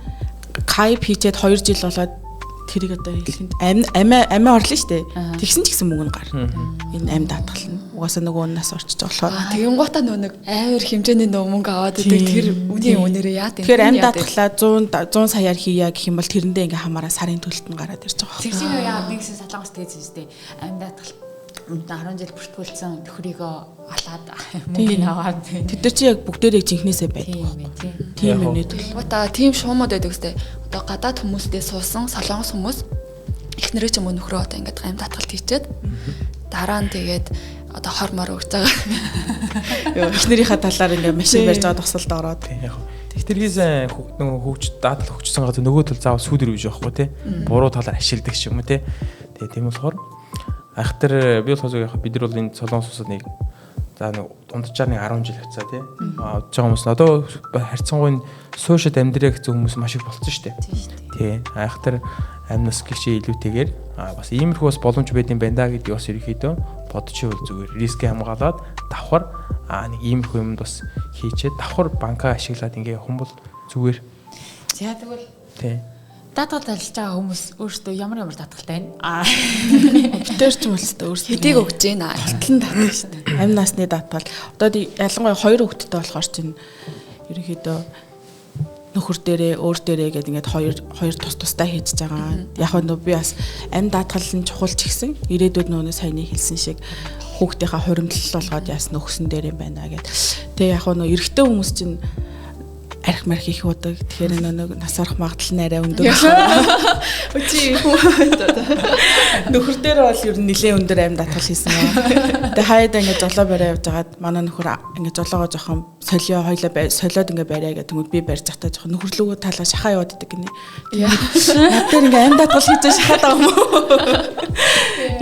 кайп хийчээд 2 жил болоод тэрийг одоо хэлэхэд амиа орлоо штэ. Тэгсэн ч гэсэн мөнгө нь гарна. Энэ 8 даатгал нь угаасаа нөгөө нас орчиж байгаа болохоор тэгэн гутаа нэг амар хэмжээний нөгөө мөнгө аваад идэг тэр үнийн үнээрээ яа тийм. Тэгэхээр 8 даатгалаа 100 саяар хийя гэх юм бол тэрэндээ ингээ хамаараа сарын төлөлт нь гараад ирж байгаа. Тэр чинь яа нэгсэн Солонгост тэгсэн штэ. 8 даатгал 10 жил бүртгүүлсэн төхрийгөө алаад мөнгөний аваад тэд нар чи яг бүгдээрээ жинхнээсээ байдаг. Тийм юмний төлөв. Гутаа тийм шуумууд байдаг үстэй. Одоо гадаад хүмүүстэй суусан солонгос хүмүүс эхнэрээ ч юм уу нөхрөө одоо ингээд 8 даатгалт хийчихэд дараа нь тэгээд одоо хормоор урж байгаа. Эхнэрийнхээ талаар ингээ машин барьж байгаа тосолд ороод. Яг тэргээс нөгөө хөгж даатал хөгжсөн газар нөгөө тал заавал сүүдэр үйж байхгүй тий. Буруу талаар ашигладаг ч юм уу тий. Тэгээ тийм болохоор айхтар би болохоор яг бид нар бол энэ Солонгос улсад нэг за нэг дунджаар нэг 10 жил хавцаа тий. Авж байгаа хүмүүс одоо харьцангуй суушид амьдрэх хүмүүс маш их болцсон шүү дээ. Тий. Айхтар амнаас гихшээ илүүтэйгээр бас иймэрхүү бас боломж байд юм байна да гэдэг бас ерөөхдөө бодчихвол зүгээр рискээ хамгаалаад давхар нэг иймэрхүү юмд бас хийчээд давхар банкаа ашиглаад ингээ хүмүүс зүгээр. За тэгвэл тий. даатгал ажиллаж байгаа хүмүүс өөрсдөө ямар даатгалтай байна? Битэр ч юм л өстө өөрсдөө хэдийг өгч гинэ. Хилтэн даатгал шүү дээ. Амь насны даатгал. Одоо ялангуяа 2 хүүхэдтэй болохоор чинь ерөнхийдөө нөхөр дээрээ өөр дээрээ гэдэг ингээд хоёр тусдаа хийж байгаа. Яг нь би бас амь даатгал нь чухал ч гэсэн ирээдүйд нөөний саяны хэлсэн шиг хүүхдийнхаа хуримтлал болгоод яасан нөхсөн дээр юм байна гэд. Тэгээ яг нь эрэгтэй хүмүүс чинь арх марх их удаг. Тэгэхээр нэг нас орох магадлал нь арай өндөр. Үгүй нөхөр дээр бол ер нь нэлээд өндөр амь даатгал хийсэн байна. Тэгээ хаяад ингээд жолоо бариа явж байгаад манай нөхөр ингээд жолоогоо жоохон солио хойлоо солиод ингээд бариа гэдэг нь би барьж захтаа жоохон нөхөрлөгөө талаа шахаа яваад идэг гинэ. Над дээр ингээд амь даатгал хийж шахаад байгаа юм уу?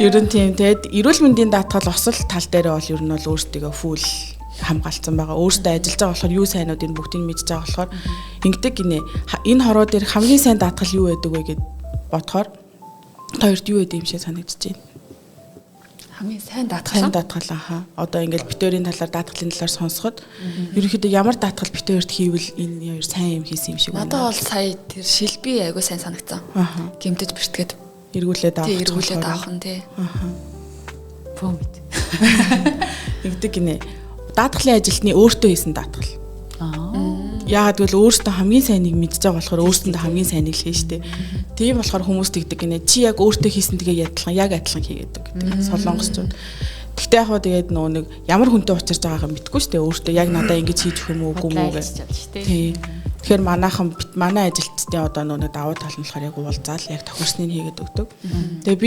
Ер нь тийм. Тэгээд эрүүл мэндийн даатгал осол тал дээр бол ер нь бол өөртөө фул хамгаалцсан байгаа. Өөртөө ажиллаж байгаа болохоор юу сайнуудыг бүгдийг мэдж байгаа болохоор ингэдэг гинэ. Энэ хороо дээр хамгийн сайн даатгал юу байдаг вэ гэд бодохоор хоёрт юу байдаг юм шиг санагдаж байна. Хамгийн сайн даатгал аа. Одоо ингээл битэрийн талаар даатгалын талаар сонсоход ерөнхийдөө ямар даатгал битэрт хийвэл энэ хоёр сайн юм хийсэн юм шиг байна. Надад бол сая тэр шилби айгуу сайн санагдсан. Гэмтэж бэртгээд эргүүлээд авах. Эргүүлээд авах нь тий. Бомбит. Ингэдэг гинэ. Даатгалын ажилтны өөртөө хийсэн даатгал. Яагаад гэвэл өөртөө хамгийн сайныг мэдж байгаа болохоор өөртөө хамгийн сайныг хийн штэ. Тийм болохоор хүмүүс тэгдэг гинэ. Чи яг өөртөө хийсэн тэгээ яг адилхан хийгээд гэдэг. Солонгосчууд. Гэхдээ яг хоо тэгээд нөгөө нэг ямар хүнтэй учирч байгаагаа мэдгүй штэ. Өөртөө яг надаа ингэж хийж өгөх юм уу үгүй мүү гэж. Тий. Тэгэхээр манай ажилтнуудын одоо нөгөө давуу тал нь болохоор яг уулзаал яг тохирсныг хийгээд өгдөг. Тэгээ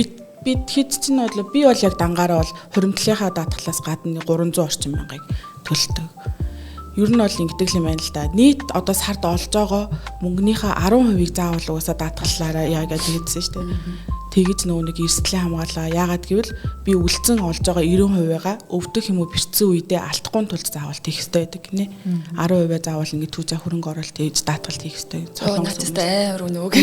бид хэд ч нь бодлоо би бол яг дангаараа бол хуримтлалынхаа даатгалаас гадна 300 орчим мянгаыг төлдөг. ер нь бол ингэдэг юм байна л да. Нийт одоо сард олж байгаа мөнгөнийхөө 10%-ийг заавал угаасаа даатгаллаараа яа гэж хэлсэн шүү дээ. Тэгэж нөгөө нэг эрсдлийн хамгаалаа. Яагаад гэвэл би үлдсэн олж байгаа 90%-аа өвдөх юм уу бэрцсэн үедээ алдахгүй тулд заавал хийх хэрэгтэй байдаг гинэ. 10% заавал ингэ түүжээ хөрөнгө оруулалт хийж даатгалт хийх хэрэгтэй. Цолонгостой амар үнэ үг.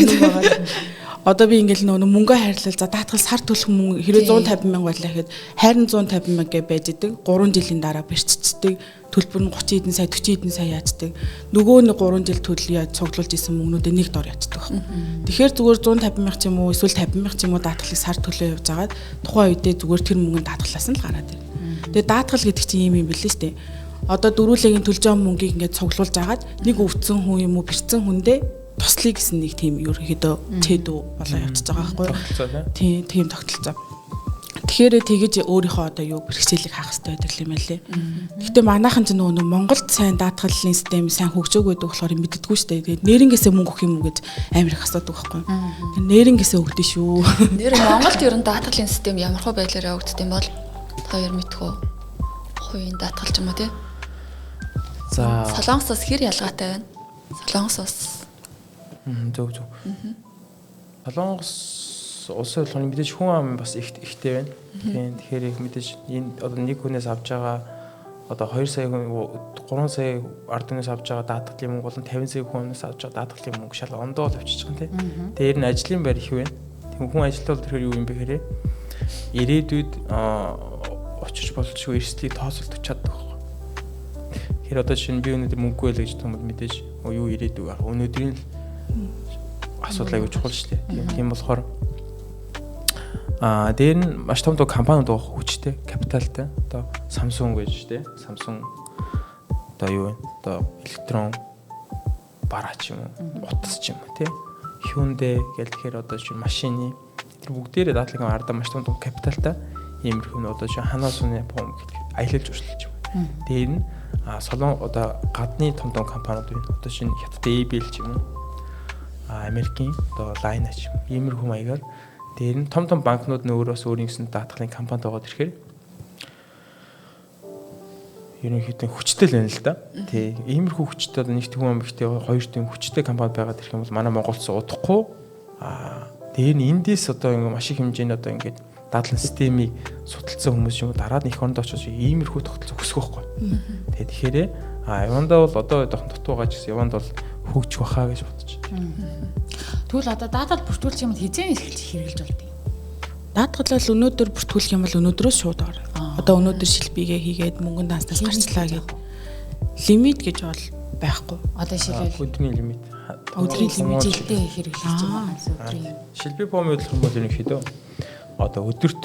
Одоо би ингээл нөгөө мөнгө хайрлал за даатгал сар төлөх мөнгө хэрэв 150 мянга байлаа гэхэд хайрын 150 мянга гэж байж идэг 3 жилийн дараа бэрчцдэг төлбөр нь 30 эдэн сая 40 эдэн сая яацдаг нөгөө нэг 3 жил төлөв цуглуулж исэн мөнгнүүдээ нэг дор яцдаг байна. Тэгэхээр зүгээр 150 мянга ч юм уу эсвэл 50 мянга ч юм уу даатгалыг сар төлөө явж агаад тухайн үедээ зүгээр тэр мөнгөнд даатгалаас нь л гараад ирнэ. Тэгээ даатгал гэдэг чинь юм билээ шүү дээ. Одоо дөрвөлгийн төлж байгаа мөнгийг ингээд цуглуулж агаад нэг өвдсөн хүн юм уу бэрцсэн хүндээ туслая гэсэн нэг тийм ерөнхийдөө цэдүү болоо явчихж байгаа байхгүй. Тийм тогтолцоо. Тэгэхээр тэгэж өөрийнхөө одоо юу бэрхшээлийг хаах хэрэгтэй байдаг юм байна лээ. Гэхдээ манайхан ч нөгөө Монголд сайн даатгалын систем сайн хөгжөөг байдаг болохоор мэддэггүй шүү дээ. Тэгээд нэрнгээсээ мөнгө өгөх юм уу гэж амар их асуудаг байхгүй. Нэрнгээсээ өгдөө шүү. Нэр Монголд ер нь даатгалын систем ямар хөө байдлаар өгддөг юм бол хоёр мэдхүү. Хувийн даатгалч юм уу тий? За Солонгосоос хэр ялгаатай байна? Солонгосоос зөв. Солонгос улсын хурлын мэдээж хүн ам бас ихтэй байна. Тийм тэгэхээр их мэдээж энэ одоо нэг хүнээс авж байгаа одоо 2 сая хүн 3 сая ард түмнээс авж байгаа даатгалын мөнгө болон 50 сая хүнээс авж байгаа даатгалын мөнгө шал ондоо авчиж байгаа тийм. Дээр нь ажлын байр их байна. Тийм хүн ажилтал тэгэхээр юу юм бэ гэхээр ирээдүйд очиж болчихгүй эрсдлийг тооцоолдож чаддаг байхгүй. Тэгэхээр одоо чинь би өнөөдөр мөнгөгүй л гэж хүмүүс мэдээж юу ирээдүй байх. Өнөөдрийн асуудал аягүй чухал шүү дээ. Тийм болохоор дээр нь маш том компаниуд байгаа хүчтэй, капиталтай. Одоо Samsung гэж шүү дээ. Samsung одоо юу вэ? Одоо электрон бараач юм уу? Утас ч юм уу тий. Hyundai гэл тэгэхээр одоо чинь машины тэр бүгдээрээ даатгалын ардаа маш том капиталтай. Иймэрхүү нь одоо чинь ханаа сууны бом гэх аялал жуулчлалч юм. Дээр нь солон одоо гадны том компаниуд байна. Одоо чинь хятадын ABL ч юм уу? Америкийн одоо Line ч юм. Иймэрхүү маягаар дээр нь том банкнууд нөөроос өөрийнхөө даатгалын компанид байгаа тэрхээр ерөнхийдөө хүчтэй л байна л да. Тий. Иймэрхүү хүчтэй одоо нэгт хүн амигтэй хоёр тийм хүчтэй компани байгаа гэх юм бол манай Монголд удахгүй дээр нь эндээс одоо ингээ маш их хэмжээний одоо ингээд даатгалын системийг судалсан хүмүүс юм дараад нь их оронд очиж иймэрхүү тогтолцоо хүсэх байхгүй. Тэгэхээр явандаа бол одоо дутуу байгаа ч гэсэн яванд бол хөгжих баха гэж бодож байна. Тэгвэл одоо даатгал бүртгүүлэх юм хизээ эхэлж хэрэгжилж болдгийг. Даатгал бол өнөөдөр бүртгүүлэх юм бол өнөөдрөөс шууд орно. Одоо өнөөдөр шилбигээ хийгээд мөнгөнд дааснаас гарчлаа гэд лимит гэж бол байхгүй. Одоо шилбэл өдрийн лимит. Өдрийн лимит жилдээ хэрэгжилж байгаа өдрийн. Шилбий бом хөдөлгөх юм бол ерөнхийдөө одоо өдөрт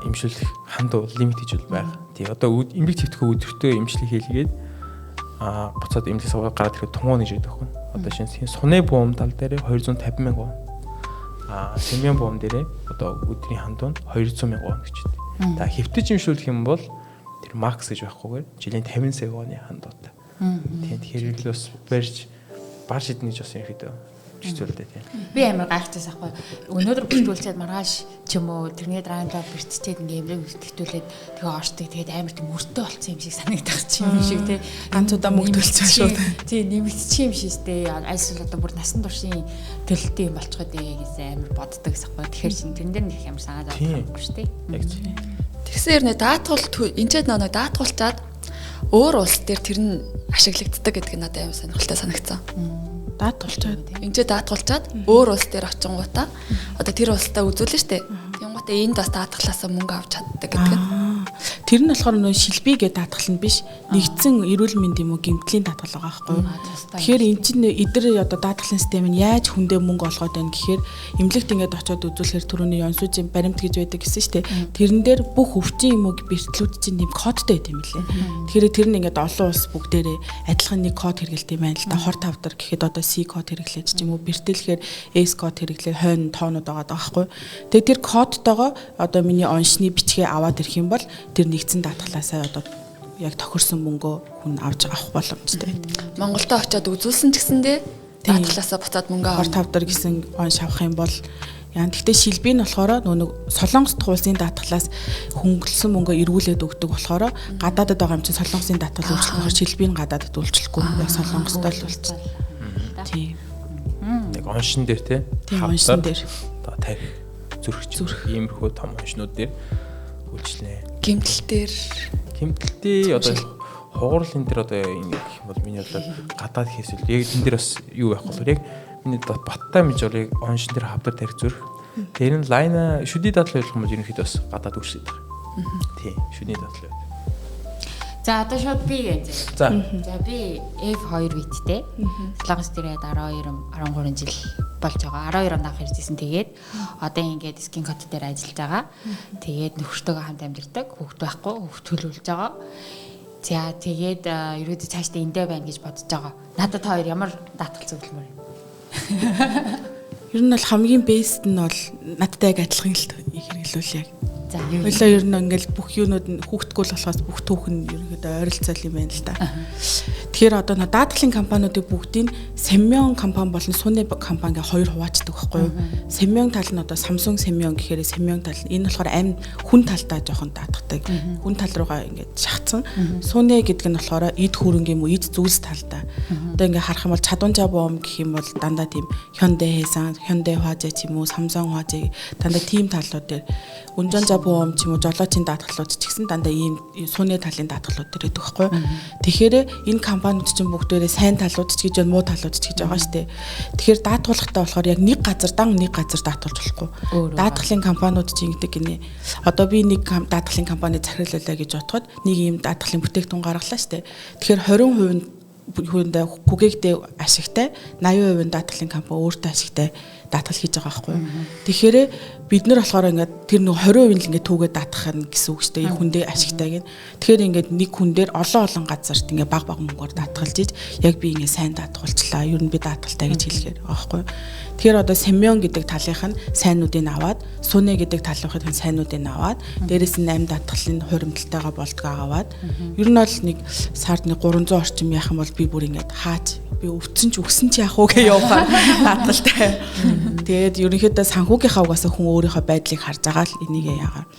эмшүүлэх ханд лимит гэж бол байгаа. Тий одоо эмгэг твтгөө өдөртөө эмчлэг хийлгээд буцаад эмнэлэг сувгаар гараад ирэхэд тумуу гэж яддаг хүн. Одоо шинэ суны бом тал дээр 250 мянга вон. Семян бом дээр одоо өдрийн хандуунд 200 мянга вон гэж яддаг. За хэвтэж имшүүлэх юм бол тэр макс гэж байхгүйгээр жилийн 50 сая воны хандуутай. Тэгэхээр л бас барьж шиднэ гэж бас ерөөдөө хэцүүлдэ тийм. Би амар гайхчихсан байхгүй. Өнөөдөр бүртгүүлчихэд маргааш ч юм уу тэрний дараалал бэртчихэд ингээ эмрэг бүртгүүлээд тэгээ орчтыг тэгээд амар тийм өртөө болцсон юм шиг санагдах чи юм шиг тий. Ганц удаа мөнгө төлчих шууд. Тий нэмэгдчих юм шээстэй. Альсвал одоо бүр насан туршийн төлөлтийн юм болчиход гэсэн амар боддог гэсэхгүй. Тэгэхээр чин тэрэн дээр нэг амар санаа зовхгүй шүү дээ. Яг тийм. Тэгсээр нэ даатгал энэчээд нэг даатгуулчаад өөр улс дээр тэр нь ашиглагддаг гэдэг нь надад амар сонирхолтой санагдсан. Даатгуулчаад энэчээ даатгуулчаад өөр улс дээр очингуудаа одоо тэр улстай үзүүлнэ штэ. Тэнгуутаа энд бас даатгалаасаа мөнгө авч чаддаг гэдэг нь. Тэр нь болохоор нөө шилбий гэдэг даатгал нь биш. Нэгдсэн эрүүл мэнд юм уу гэмтлийн даатгал байгаа байхгүй юу? Тэгэхээр эн чинь эдгээр одоо даатгалын систем нь яаж хүндээ мөнгө олгоод байна гэхээр эмнэлэгт ингээд очиод үзүүлэхээр түрүүний Янсужийн баримт гэж байдаг гэсэн штэ. Тэрэн дээр бүх өвчин юм уу бэртлүүд чинь нэм кодтой байт юм лээ. Тэгэхээр тэр нь ингээд олон улс бүгдээрээ адилхан нэг код хэрэгэлт юм байна л да. Хор тавдар гэхэд одоо C код хэрэглэж ч юм уу бэртэлэхээр S код хэрэглээ хойно тоонууд байгаа байхгүй. Тэгээ тэр кодтойгоо одоо миний оншны бичгээ аваад ирэх юм бол тэр нэгдсэн даатгалаасаа одоо яг тохирсон мөнгөө хүн авч авах боломжтой байдаг. Монголдо очиод үзүүлсэн ч гэсэндээ даатгалаасаа буцаад мөнгө авах. Хор тавдар гэсэн онш авах юм бол Яа гэхдээ шилбий нь болохоор нөгөө Солонгос дахь улсын даатгалаас хөнгөлсөн мөнгө эргүүлээд өгдөг болохоор гадаадад байгаа юм чинь Солонгосын даатгал үйлчлэхээр шилбийн гадаадад үйлчлэхгүй яг Солонгост л үйлчлээ. Тийм. Яг оншин дээр тий. Тийм оншин дээр. Одоо тарих зүрх иймэрхүү том оншнууд дээр үйлчлээ. Гэмтэлтэй одоо хугарлын дээр одоо ингэ гэх юм бол миний бодлоор гадаад хийсэл яг энэ дээр бас юу байх болохоор яг миний баттай мэж бол яг оншин дээр хавдар тарих зүрх. Тэр нь лайна шүдий дадлал болох юм бол ерөнхийдөө бас гадаад үйлчлээд байгаа. Тийм шүдий дадлал. За одоо шууд би гэж. За би F2 виттэй. Солонгос дээрээ 12-13 жил болж байгаа. 12 онд анх ирсэн. Тэгээд одоо ингээд скин кот дээр ажиллаж байгаа. Тэгээд нөхөртөөгөө хамт амьдардаг. Хүүхд байхгүй, хүүхд төлөвлөж байгаа. За тэгээд ерөөдөө цаашдаа эндээ байна гэж бодож байгаа. Надад та хоёр ямар даатгал зөвлөмөр юм? Ер нь бол хамгийн бэст нь бол надтай яг адилхан л хэрэглүүл яг. За юу хоёлаа ер нь ингээл бүх юунууд нь хүүхдгүү л болохоос бүх түүхэн ерөнхийдөө ойролцоол юм байна л да. Тэгэхээр одоо даатгалын компаниудыг бүгдийг Semyon компани болон Sony компани гэ хоёр хуваачдаг байхгүй юу? Semyon тал нь одоо Samsung Semyon гэхээр Semyon тал энэ болохоор амь хүн талдаа жоохон даатгадаг. Хүн тал руугаа ингээд шахацсан. Sony гэдэг нь болохоор эд хөрөнгө юм уу эд зүйлс талдаа. Одоо ингээд харах юм бол чадванжаа бом гэх юм бол дандаа тийм Hyundai Heisan, Hyundai Huazhe ч юм уу Samsung Huazhe дандаа тийм талууд дээр Унжанжа бом ч юм уу жолоочийн даатгалууд ч гэсэн дандаа ийм Sony талын даатгалууд дээр байдаг байхгүй. Тэгэхээр энэ компаниуд чинь бүгдээрээ сайн талууд ч гэж муу талууд ч гэж байгаа шүү дээ. Тэгэхээр даатгуулахтаа болохоор яг нэг газар даатгуулж болохгүй. Даатгалын компаниуд чинь ингэдэг гинэ. Одоо би нэг даатгалын компани захирлуулаа гэж бодоход нэг ийм даатгалын бүтээгдэхүүн гаргалаа шүү дээ. Тэгэхээр 20% бүгээгдээ ашигтай 80% даатгалын компани өөртөө ашигтай даатгал хийж байгаа байхгүй. Тэгэхээр бид нар болохоор ингээд тэр нэг 20% л ингээд түүгээ даатгах нь гэсэн үг шүү дээ. Хүн дээр ашигтай гин. Тэгэхээр ингээд нэг хүн дээр олон газарт ингээд баг мөнгөөр даатгалж иж яг би ингээд сайн даатгуулчлаа. Ер нь би даатгалтай гэж хэлэхээр байхгүй. Тэгэхээр одоо Semyon гэдэг талынх нь сайнуудыг аваад, Sony гэдэг талынх нь сайнуудыг аваад, дээрэс нь 8 даатгалын хуримталтайгаа болдгоо аваад, ер нь бол нэг сард 300 орчим яах юм бол би бүр ингээд хаач би өгсөн ч яах уу гэж явахаар даатгалтай. Тэгээд ерөнхийдөө санхүүгийнхаа угаасаа хүн өөрийнхөө байдлыг харж байгаа л энийг яагаар.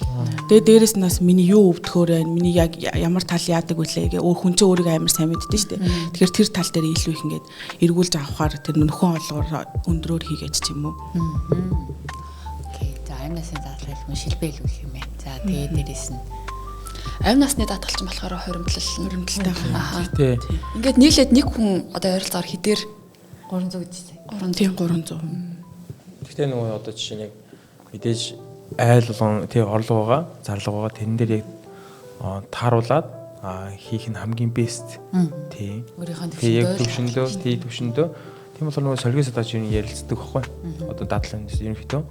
Тэгээд дээрэс нь бас миний юу өвдөхөөр байна, миний яг ямар тал яадаг вүлээ гэ өөр хүн чинь өөрийгөө амар сайн мэддэг шүү дээ. Тэгэхээр тэр тал дээр илүү их ингээд эргүүлж авахаар тэр нөхөн олгоор өндрөөр хийгээд ч юм уу. Окей. За амь насны даатгал юм шилбэлүүлэх юм байна. За тэгээд дээрэс нь амь насны даатгалч болохоор хуримтлалтай байна. Тий. Ингээд нийлээд нэг хүн одоо ойролцоогоор хэдээр 300 гэж байна. Тийм 300. Гэхдээ нөгөө одоо жишээ нь яг мэдээж айл болон тий орлого байгаа, зарлага байгаа. Тэрэн дээр яг тааруулаад хийх нь хамгийн бест. Тий. Өөрийнхөө төвшөндөө. Тийм болохоор нөгөө солигоос одоо чинь ярилцдаг байхгүй. Одоо дадлын ерөнхийдөө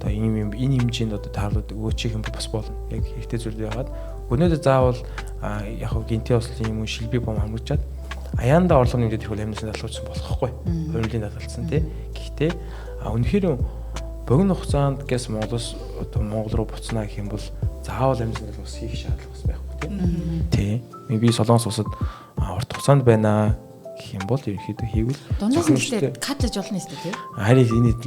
одоо энэ хэмжээнд одоо тааруулдаг өгөөчих юм бас болно. Яг хэрэгтэй зүйл яагаад өнөөдөр заавал яг гинти ослын юм шилбий бом хамгуучаад аяанда орлого нэмээд тэрхүү амнасны дадлуулсан болохгүй. Хувирлын дадлалсан тий. Гэхдээ үнэхээр богино хугацаанд гэс Монголоос одоо Монгол руу буцнаа гэх юм бол заавал амнасны дадлал хийх шаардлага бас байхгүй тий. Тий. Би Солонгос улсад урт хугацаанд байна гэх юм бол ерөнхийдөө хийвэл дундаас нь ихтэй катлж болно юм шүү дээ. Харин энэ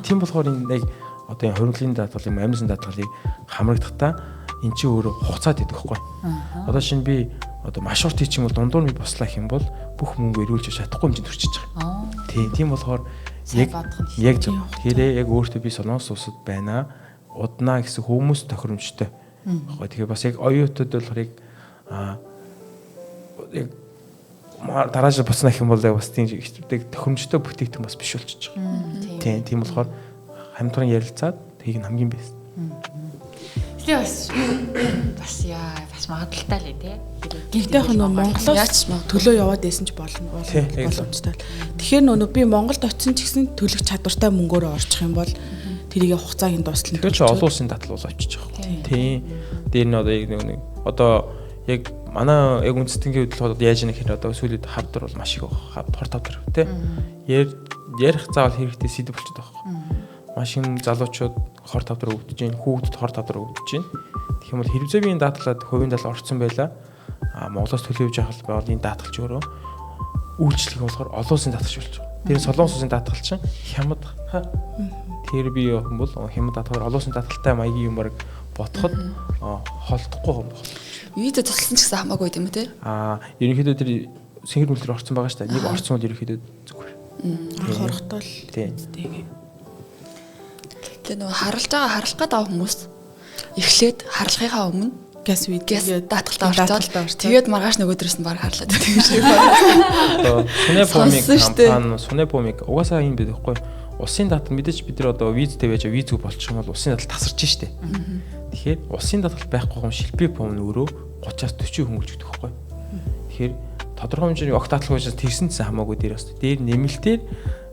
тийм болохоор энэ яг одоо энэ хувирлын дадлал юм амнасны дадлалыг хамрагдахдаа эн чинь өөрөө хугацаад идэх байхгүй. Одоо шинэ би одоо маш урт хийчих юм бол дундуур би бослоо гэх юм бол бүх мөнгө өрүүлж чадахгүй хэмжээнд хүрчихэж байгаа. Тийм болохоор яг тэрээ яг өөртөө би Солонгос улсад байна. Уднаа гэсэн хүмүүс тохиромжтой. Тэгэхээр бас яг оюутууд болохоор яг дарааж буцна гэх юм бол бас тийм тохиромжтой бүтээгдэхүүн бас биш болчихж байгаа. Тийм болохоор хамтран ярилцаад тийг нь хамгийн бэст. Тэгээ бас магадaltaй л тий. Гэхдээ Монголоос төлөө яваад байсан ч боломжтой. Тэгэхээр нөө би Монголд очисон ч гэсэн төлөх чадвартай мөнгөөр орчих юм бол тэрийг хугацааг нь дуустал. Тэр чинь олон улсын дадлал авчиж байгаа. Тийм. Дээр нь одоо яг манай яг үндэстэнгийн хөдөлгөөнд яаж нэг хэрэг одоо сүүлийн хавдар бол маш их хор тавдар тий. Ярих заавал хэрэгтэй сэдв болчиход байгаа. Маш их залуучууд хор тавдар өгдөж гин, хүүхдүүд хор тавдар өгдөж гин. Тэгэх юм бол хэрвээ би энэ даатгалаад хувийн дадлал орцсон байла. Монголоос төлөвлөж явах бол энэ даатгалч өөрөө үйлчлэх болохоор олон улсын даатгалч болж байгаа. Тэр Солонгос улсын даатгал чинь хямд. Тэгэхээр би юу юм бол хямд даатгаар олоосын даатгалтай маягийн юмар ботход холдохгүй юм байна. Виза тусалсан ч гэсэн хамаагүй юм те. Ерөнхийдөө тэр сэнхэр мүлдэр орсон байгаа шүү дээ. Нэг орсон бол ерөнхийдөө зүгээр. Хорхтол. Тийм. Тэгээ нөгөө харалж байгаа хүмүүс эхлээд харлахынхаа өмнө газ даатгалтаа орчоод тэгээд маргааш нөгөөдрөөс нь баг харлаад байдаг шиг байна. Сунэбомиг угаасаа юм байдаг хгүй. Улсын даатгал мэдээж бид нар одоо визтэй байж визгүй болчих юм бол улсын даатгал тасарч штэ. Тэгэхээр улсын даатгал байхгүй юм шилбэг бом нь өөрөө 30-аас 40 хөнгөлж өгдөг хгүй. Тэгэхээр тодорхой хэмжээний огт даатгал байж тэрсэн ч хамаагүй дээр бас дээр нэмэлтээр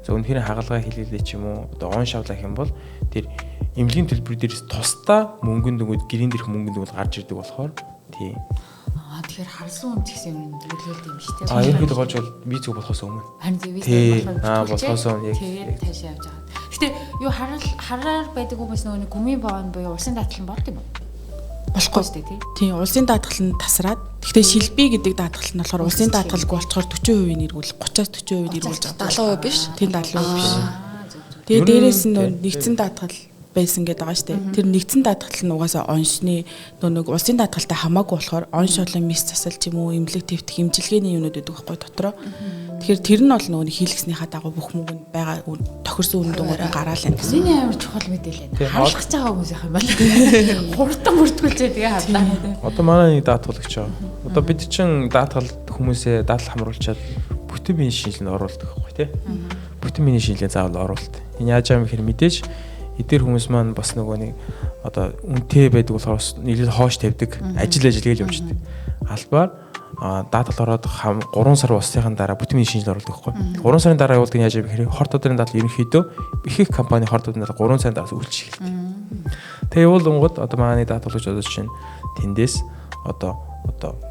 үнэхээр хагалгаа хэлээлээ ч юм уу одоо он шавлах юм бол тэр эмнэлгийн төлбөр дээрээс тусдаа мөнгөнд өгөөд гэрийн дээрх мөнгөнд өгөөд гарч ирдэг болохоор тийм. Тэгэхээр харсан үн ч гэсэн юм нөлөөлдөг юм шүү дээ. Ерөнхийдөө болж бол визэг болохоос өмнө. Харин визэг болохоос өмнө тэгээд таашаа явж байгаа. Гэтэ юу хараар байдаг хүмүүс нөгөө гүмийн боон буюу улсын даатгал нь болд юм уу? Болохгүй шүү дээ тий. Улсын даатгал нь тасраад гэхдээ шилбий гэдэг даатгал нь болохоор улсын даатгалгүй болчоор 40% нэргүүл 30-аас 40% нэргүүлж байгаа. 70% биш. Тийм 70% биш. Тэгээ дээрээс нь нэгдсэн даатгал байсан гэдэг байгаа шүү дээ. Тэр нэгдсэн даатгал нь угаасаа оншны нэг улсын даатгалтай хамаагүй болохоор он шоолон мис засал ч юм уу эмнэлэг твтэх хэмжилгээний юмнууд байдаг байхгүй дотроо. Тэгэхээр тэр нь бол нөгөө хийлгэснийхаа дагуу бүх мөнгөнд байгаа тохирсон үн дугаар гараал байна гэсэн. Миний амар чухал мэдээлэл. Хаалгаж байгаа хүмүүс их юм байна. Хурдан бүртгүүлжээ тэгээ хардаа. Одоо манай нэг даатгалагч байгаа. Одоо бид чинь даатгал хүмүүсээ даатгал хамруулчаад бүтэн биеийн шинжилгээнд оруулдаг байхгүй тий. Бүтэн биеийн шинжилгээ заавал оруулалт. Энэ яаж юм гэхээр мэдээж эдгээр хүмүүс маань бас нөгөө нэг одоо үнэтэй байдаг болохоор нэлээд хоош тавьдаг, ажил явждаг. Албаар даатгал ороод 3 сар болсныхан дараа бүтэн биеийн шинжилгээ оруулдаг байхгүй. 3 сарын дараа явуулдаг нь яаж юм гэхээр хорт одрын даатгал ерөнхийдөө их компани хорт одрын даатгал 3 сарын дараа үйлчлэх эхэлдэг. Тэгээ явуулангууд одоо манай даатгалагч одоо чинь тэндээс одоо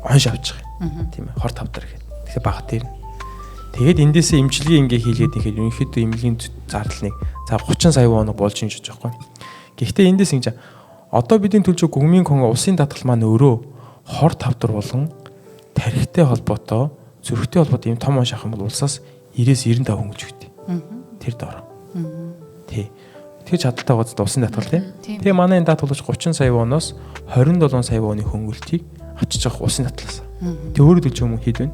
онш авч байгаа юм. Тийм ээ, хорт авдар гэх. Тэгэхээр багт дээр. Тэгээд эндээсээ имчилгээ ингээ хийлгээд ихэд ерөнхийдөө эмнэлгийн зардал нэг за 30 сая вон болж юм шиг байхгүй. Гэхдээ эндээс ингэж одоо бидний төлж гүмийн конго улсын даатгал маань өөрөө хорт авдар болон тархитай холбоотой зүрхтэй холбоотой юм том онш авах юм бол улсаас 90-95 хөнгөж өгдөө. Тэр доор. Тий. Тэр чадaltaй гоцд улсын даатгал тий. Тэгээ манай энэ даатгалагч 30 сая воноос 27 сая воны хөнгөлтийг авчиж авах улсын даатгалаас. Тэг өөрөө төлж юм хэд вэ?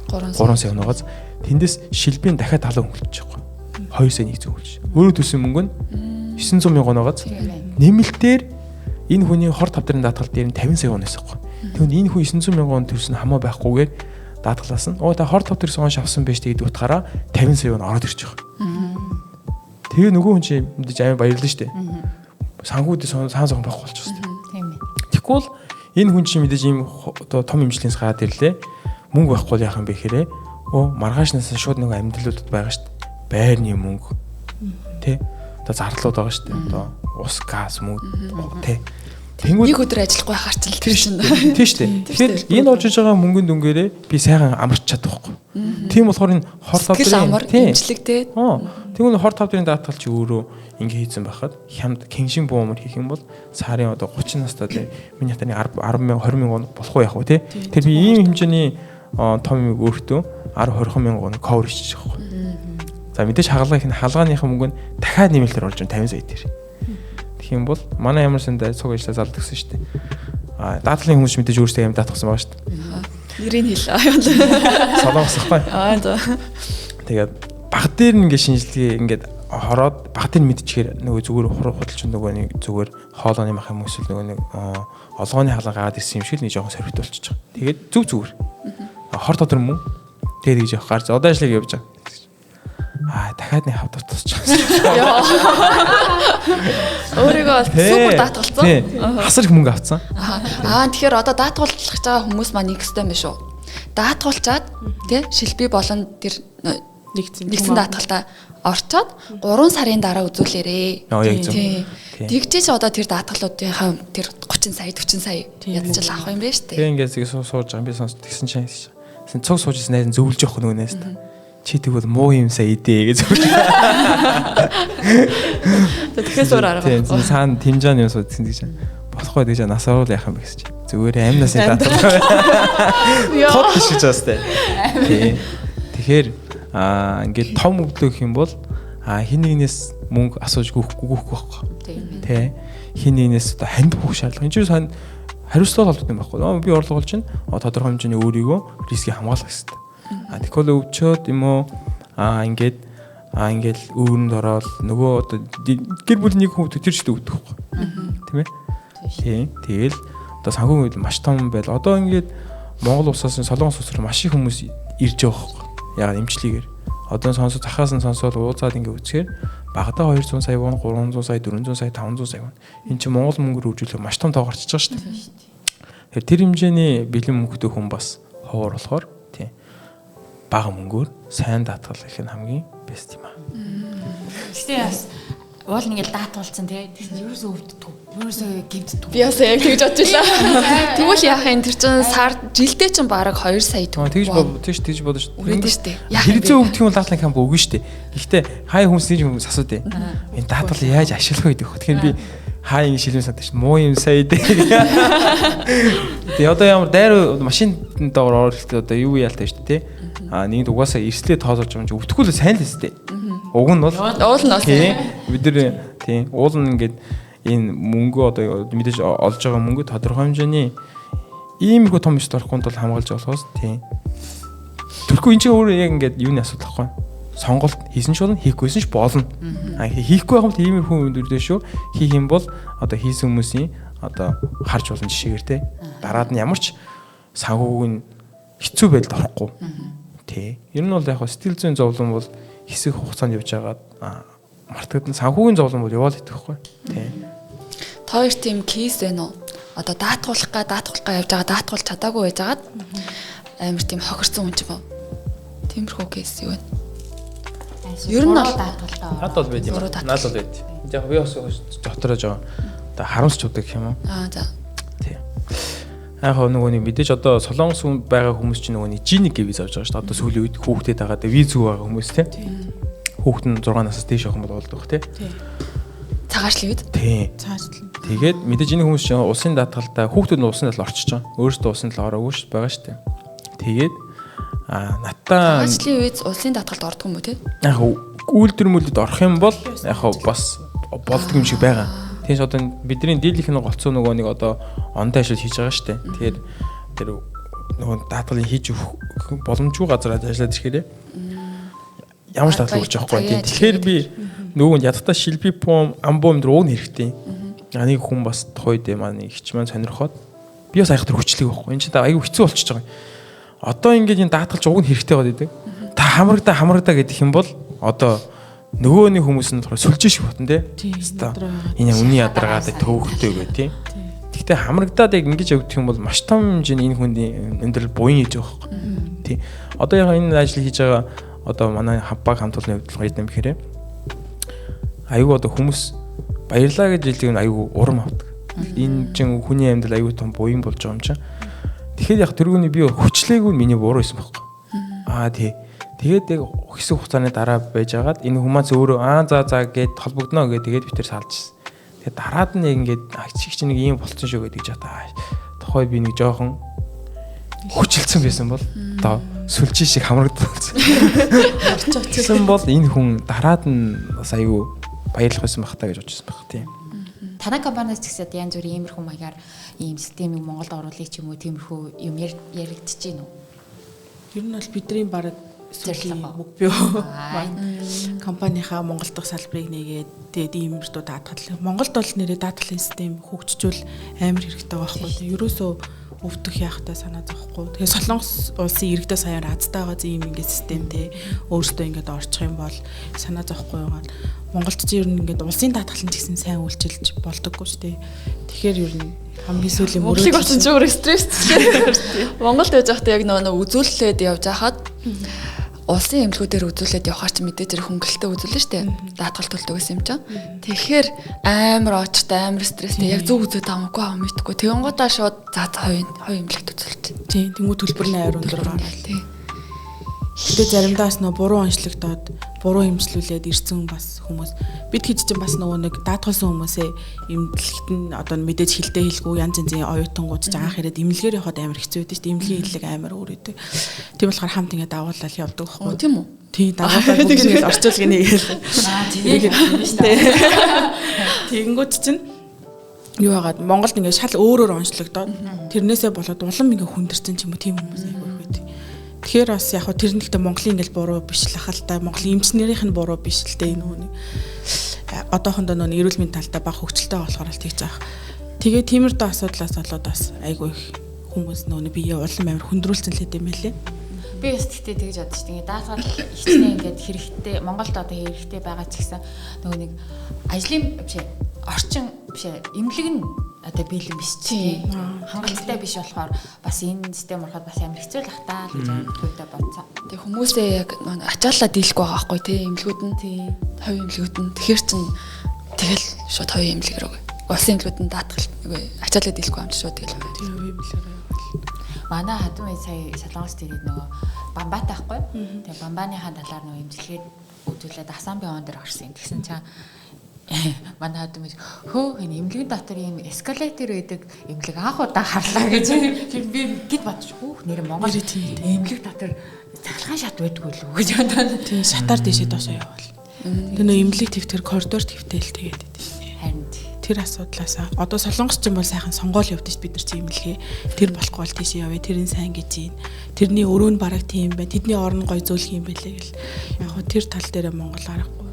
3 сая оногоос тэндээс шилбийн дахиад 70 хөнгөлж байгаа. 2 сая нэг зөвлөж. Өөрөө төлсөн мөнгө нь 900 мянган оногоос нэмэлтээр энэ хүний хорт авдрын даатгал дээр нь 50 сая оноос байгаа. Тэгвэл энэ хүн 900 мянган он төлсөн хамаа байхгүйгээр даатгалаас нь та хорт авдрын онш авсан байж тэгээд утгаараа 50 сая он ороод ирж байгаа. Тэгээ нөгөө хүн чинь мэдээж амар баярлсан шүү дээ. Санхүүдээ саан зохон байхгүй болчихсон шүү дээ. Тийм ээ. Тэгвэл энэ хүн чинь мэдээж ийм одоо том имжлээс гараад ирлээ. Мөнгө байхгүй яах юм бэ гэхээр маргаашнаас шууд нэг амьдралуудад байгаа шүү дээ. Байрны мөнгө. Тэ? Одоо зарлууд байгаа шүү дээ. Одоо ус, газ, мөнгө тэ. Тэнгүүд нэг өдөр ажиллахгүй харчил тэр шин. Тийм шүү дээ. Тэгэхээр энэ олж иж байгаа мөнгөнд өнгөрөө би сайхан амарч чадахгүй. Тийм болохоор энэ хорт авдрын имжлэгтэй. Тэгвэл хорт авдрын даатгал чи өөрөө ингэ хийцэн байхад хямд кэншин бөмөр хийх юм бол сарын одоо 30 настай тийм миний хатаны 10 мянган 20 мянган болох уу яах вэ тий. Тэр би ийм хэмжээний том юм өөртөө 10 20 мянган ковер хийчих واخхой. За мэдээж хаалганыхаа мөнгө нь дахиад нэмэлтээр орж 50 сая дээр. Тэгэх юм бол манай ямар сандаа цуг ажиллаа залдаг гэсэн шүү дээ. Даатгалын хүмүүс мэдээж өөрсдөө юм даатгсан байгаа шүү дээ. Нэрийг хэлээ. Солонгос байхгүй. За. Тэгээд баг дээр нь ингээ шинжилгээ ингээд хороод баг дээр мэдчихээр нөгөө зүгээр худалч нөгөө нэг зүгээр хоолойны мах юм эсвэл нөгөө нэг олгооны хаалга гаад ирсэн юм шиг нэг жоохон сорвит болчихж байгаа. Тэгээд зүгээр. Хорт өдөр мөн тэгээд гэж явах гарч одоо ажлыг явж байгаа. Дахиад нэг хавд тусч байгаа. Өөрийгөө супер даатгалцсан. Хасар их мөнгө авцсан. Тэгэхээр одоо даатгуулж байгаа хүмүүс маань нэг өстэй юм шүү. Даатгуулчаад тий шилбий болон тэр нэгдсэн даатгалтаа орчоод 3 сарын дараа үзүүлээрээ. Тий. Тэгжээч одоо тэр даатгалуудынхаа тэр 30 сая 40 сая ядчил авах юм байна шүү дээ. Тэгээ ингээд сууж байгаа би сонс тэгсэн чинь цог суужсэн найз зөвлөж явах нүгнээс та. Чи тэгвэл муу юм сая идэ гэж зөвлөж. Тэгэхээр суур арга. Тийм цаана тэмжааны юм суудсан гэж. Болохгүй гэж нас оруул яах юм бэ гэж. Зүгээр амнаас даатгал. Тод шиж бастай. Тийм. Тэгэхээр ингээд том өглөө гэх юм бол хин нэгнээс мөнгө асууж гүөх байхгүй. Тэ хин нэгнээс одоо ханд бүх шаардлага. Энэ чинь хариуцлага болдог юм байхгүй. Би орлого болж чинь тодорхой хэмжээний өөрийгөө рискийг хамгаалах хэрэгтэй. Тэгэхэл өвчөөд юм уу ингээд өөрөнд ороод нөгөө одоо гэр бүлийн нэг хүн тэр ч өвдөх байхгүй. Тийм ээ. Тийм. Тэгэл одоо санхүүгийн үед маш том байл. Одоо ингээд Монгол улсаас Солонгос улс руу маш их хүмүүс ирж байгаа байхгүй. Яг эмчлэгээр. Одоо захаас нь сонсоод уулзаад ингээд үзэхээр багадаа 200 сая вон, 300 сая, 400 сая, 500 сая вон. Энэ чинь Монгол мөнгөөр хөгжүүлэх маш том тоо гарчиж байгаа шүү дээ. Тэр хэмжээний бэлэн мөнгөтэй хүн бас ховор болохоор тийм бага мөнгөөр сайн даатгал их нь хамгийн бест юм аа. Гэхдээ бас уул ингээд даатгуулсан тий. Ерөөсөө өвддөг. Ерөөсөө гівддэг. Би бас яг тэгж бодож байлаа. Тэгвэл яах юм тэр чинь жилдээ чинь бараг 2 сая төгрөг. Тэгж бодож. Үрээд штэ. Хэрэгцээ өвдөх юм лаалах юм өгнө штэ. Гэхдээ хай хүмүүс нэг хүмүүс асуудээ. Энэ даатгал яаж ашиглах вэ гэх. Тэгэхээр би хай ингэ шилэн садаж муу юм сая дээ. Тэгээ одоо ямар дайр машинд доор оролт одоо юу яалтай штэ тий. Нэгд угаасаа эрслээ тоолж байгаа юм чи өвдөхгүй л сайн л өстэй. Уг нь бол уул нь бид нар тийм уул нь ингээд энэ мөнгө одоо мэдээж олж байгаа мөнгө тодорхой хэмжээний ийм их том биш дорохгүй бол хамгаалж болохоос тийм. Тэрхүү энэ чинь өөрөө яг ингээд юуны асуудал байхгүй. Сонголт хийсэн ч болно, хийхгүйсэн ч болно. Хийхгүй байх юм бол иймэрхүү үндүрдээ шүү. Хийх юм бол одоо хийсэн хүмүүсийн одоо харж болно жишээгээр те. Дараад нь ямар ч санхүүгийн хэцүү байдалд орохгүй. Тий. Ер нь бол яг сэтгэл зүйн зовлон бол хэсэг хугацаанд явж байгаад мартагдсан санхүүгийн зовлон бол яваал идэх байхгүй. Тий. Хоёр тийм кейс байна уу? Одоо даатгуулах явж байгаа даатгуулж чадаагүй байж байгаад амар тийм хохирсон хүн ч юм уу? Тиймэрхүү кейс юу вэ? Ер нь даатгалтай. Наад бол байд юм. Наад бол байд. Яг би бас доторож байгаа. Одоо харамсч удаг юм уу? За. Тий. Яг нөгөө нэг мэдээж одоо солонгос байгаа хүмүүс чинь нөгөө нэг G1 виз авч байгаа шүү дээ. Одоо сүүлийн үед хүүхдэд байгаа виз үү байгаа хүмүүс тий. Хүүхэд нь 6 насаас дээш явах юм бол болдог тий. Цагаачлын үед. Тий. Тэгээд мэдээж энэ хүмүүс чинь улсын даатгалтай хүүхдүүд нь улсын даатгал орчиж байгаа. Өөрөөсөө улсын даатгал ороогүй шүү байгаа шүү дээ. Тэгээд надаа цагаачлын үед улсын даатгалд ордог юм уу тий? Яг үйлдвэр мөлөд орох юм бол яг бас болдго юм шиг байгаа. Тэгээс одоо бидний дийлийнх нь голцоо нөгөө нэг одоо ондоо ажил хийж байгаа шүү дээ. Тэгэхээр тэр нөгөө даатгалыг хийж өгөх боломжгүй газар ажиллаад ирэхээр ямар ч даатгал өгч байгаа байхгүй. Тэгэхээр би нөгөө ядтаа шилби пом амбом дээр уг хэрэгтэй. Нэг хүн бас тухайд маань ихч маань сонирхоод би бас айхтар хүчлэг байхгүй. Энд чинь айгүй хэцүү болчихж байгаа. Одоо ингээд энэ даатгалч уг нь хэрэгтэй байдаг. Та хамрагдаа гэдэг юм бол одоо нөгөөний хүмүүс нь болохоор сүлжээ шиг батна тий. Энэ үнийн ядаргаад төвөгтэй гэх тий. Гэхдээ хамрагдаад яг ингэж явагдах юм бол маш том хэмжээний энэ хүний өндөрлөл буян хийж байгаа хэрэг тий. Одоо яг энэ ажил хийж байгаа одоо манай баг хамт олонны хувьд гоё юм бэхэрэ. Аюу одоо хүмүүс баярлаа гэж хэлдэг нь аюу урам авдаг. Энэ чинь хүний амьдрал аюу том буян болж байгаа юм чинь. Тэгэхээр яг тэргүүний би хүчлээгүй миний буруу байсан байхгүй. Тий. Тэгээд яг хэсэг хугацааны дараа байжгаад энэ хүмүүс өөрөө за гэд холбогдно тэгээд бид тэр салжсэн. Тэгээд дараад нь ингээд чи нэг юм болцсон шүү гэдэг жаа. Тухай би нэг жоохон хүчилцсэн байсан бол одоо сүлжээ шиг хамрагдсан. Орчихсон бол энэ хүн дараад нь бас аюу баярлах байсан байх та гэж бодчихсон байх тийм. Танай компаниас ч гэсэн янз бүрийн иймэрхүү маягаар ийм системийг Монголд оруулах ч юм уу тиймэрхүү юм яригдчихэж байна уу? Ер нь бол бидний баг зөвлөлийн мөг бий. Компанийнхаа Монгол дахь салбарыг нэгээд тэгээд иймэрхүү даатгал. Монголд бол нэрээ даатгалын систем хөгжижүүл амар хэрэгтэй байгаа байхгүй. Ерөөсөө өвдөх яахтай санаа зовхгүй. Тэгээд Солонгос улсын иргэдээ саяар азтай байгаа зэм ингээд системтэй өөрөөсөө ингээд орчих юм бол санаа зовхгүй байгаа. Монголд ч ер нь ингээд улсын даатгалын ч гэсэн сайн үйлчилж болдоггүй шүү дээ. Тэгэхээр ер нь хамгийн сүүлийн Монголыг болсон ч өөр стресстэй. Монголд байж байхдаа яг нөгөө үзүүлэлээд явж хахад улсын эмнэлгүүдээр үзүүлээд явахаар ч мэдээж зэрэг хөнгөлөлтөд үзүүлнэ шүү дээ. Даатгал төлдөг гэсэн юм чинь. Тэгэхээр амар очтой амар стресстэй яг зөв үзээд амгүй аа мэдхгүй. Тэгэн годаа шууд за хувийн эмнэлэгт үзүүлж. Тийм тэнгуү төлбөр нь айр өндөр гараад тийм. Гэтэ заримдаас нөө буруу онцлогдоод буруу имжлүүлээд ирсэн бас хүмүүс бид хэд ч бас нөгөө нэг даатгалсан хүмүүсээ имлэгт нь одоо мэдээж хилдэ хэлгүй янз янзын оюутангууд ч анх ирээд имлэгээр явахад амар хэцүү байдаг шүү дээ. Имлэгийн хэллэг амар өөр өгдөг. Тийм болохоор хамт ингээд дагууллал явдаг байхгүй. Тийм үү? тий дагуулаа бүгдийг орчуулгын нэгээл. Тэгээд тэгэнгүүт чинь юу хагаад Монголд ингээд шал өөрөөр онцлогдоод тэрнээсээ болоод улам ингээд хүндэрсэн ч юм уу тийм хүмүүс айгүй байдаг. Тэгэхээр бас яг хөө тэрнийхтэй Монголын ингээд буруу биш л ахалтай Монголын эмчнэрийнх нь буруу биш л дээ энэ хүний. Одоохондоо нөө эрүүл мэндийн талдаа бага хөгжилтэй болохоор л тэгж байгаа. Тэгээ тиймэрдүү асуудлаас болоод бас айгүй их хүмүүс нөө бие улам амар хүндрүүлсэн л хэдэм байлээ. Би бас тэгтээ тэгж бодож шүү дээ. Даатгал ихнээ ингээд хэрэгтэй Монголд одоо хэрэгтэй байгаа ч гэсэн нөгөө нэг ажлын биш орчин биш эмнэлэг нь одоо биелэн биш чи хангалттай биш болохоор бас энэ систем ороход бас амар хэцүү л ахтаа л гэж өөртөө бодсон. Тэг хүмүүсээ яг ачааллаа дийлэхгүй байгаа байхгүй тий эмнэлгүүд нь тий хувийн эмнэлгүүд нь тэгэхэр чин тэгэл шууд хувийн эмнэлэг рүү улсын эмнэлгүүд нь даатгал ачааллаа дийлэхгүй юм шууд тэгэл тий хувийн эмнэлэг. Манай хадмын сая Солонгост ирээд нөгөө бамбаатай байхгүй. Тэгээ бамбааныхаа талаар нөгөө имзэлгээд үзүүлээд Асамби он дээр орсон. Тэгсэн чинь манай хадмын хөө энэ эмнэлгийн дотор ийм эскалатор байдаг эмнэлэг анх удаа харлаа гэж би гэд бодчих. Хөөх нэр Монгол эмнэлэг дотор цахилгаан шат байдгүй л үү гэж бодоод. Тийм шатаар дэшээ доошоо явбал. Тэр нөгөө эмнэлэг твтер коридор твтэл тэгээд байдаг. Харин тэр асуудлаасаа одоо Солонгос ч юм бол сайхан сонгуул явдаг ш бид нар чи имлэгээ тэр болохгүй бол тийш явъя тэрийн сайн гэж юм тэрний өрөө нь бараг тийм бай тэдний орн гой зөөлх юм байлээ гэл яг хөө тэр тал дээр Монгол аргагүй.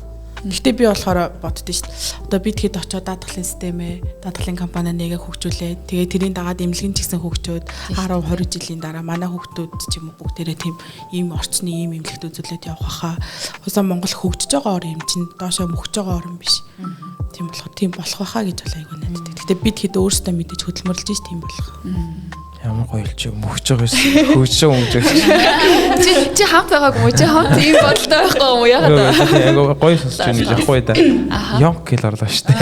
Гэхдээ би болохоор боддоо ш одоо бид хэд очиод даатгалын системээ даатгалын компани нэгээ хөгжүүлээд тэгээ тэрийн дагаад имлэгэн ч гэсэн хөгжөөд 10 20 жилийн дараа манай хүүхдүүд ч юм уу бүгдээрээ тийм ийм орчны ийм имлэгт үзүүлээд явах хаа. Усаа Монгол хөгжиж байгаа ор юм чинь доошоо мөхж байгаа орн биш. Тийм болох тийм болох байхаа гэж бол айгүй надад. Гэхдээ бид хэд өөрсдөө мэдээж хөдөлмөрлөж ш тийм болох. Ямар гоё л чи мөхж байгаа юм хөгжөө өмжөө. Чи хамт байгаагүй мө чи хамт ийм бодолтой байхгүй юм уу яагаад? Яг гоё сонсч байна гэж ахгүй да. Ёнк гэл орлоо штэ.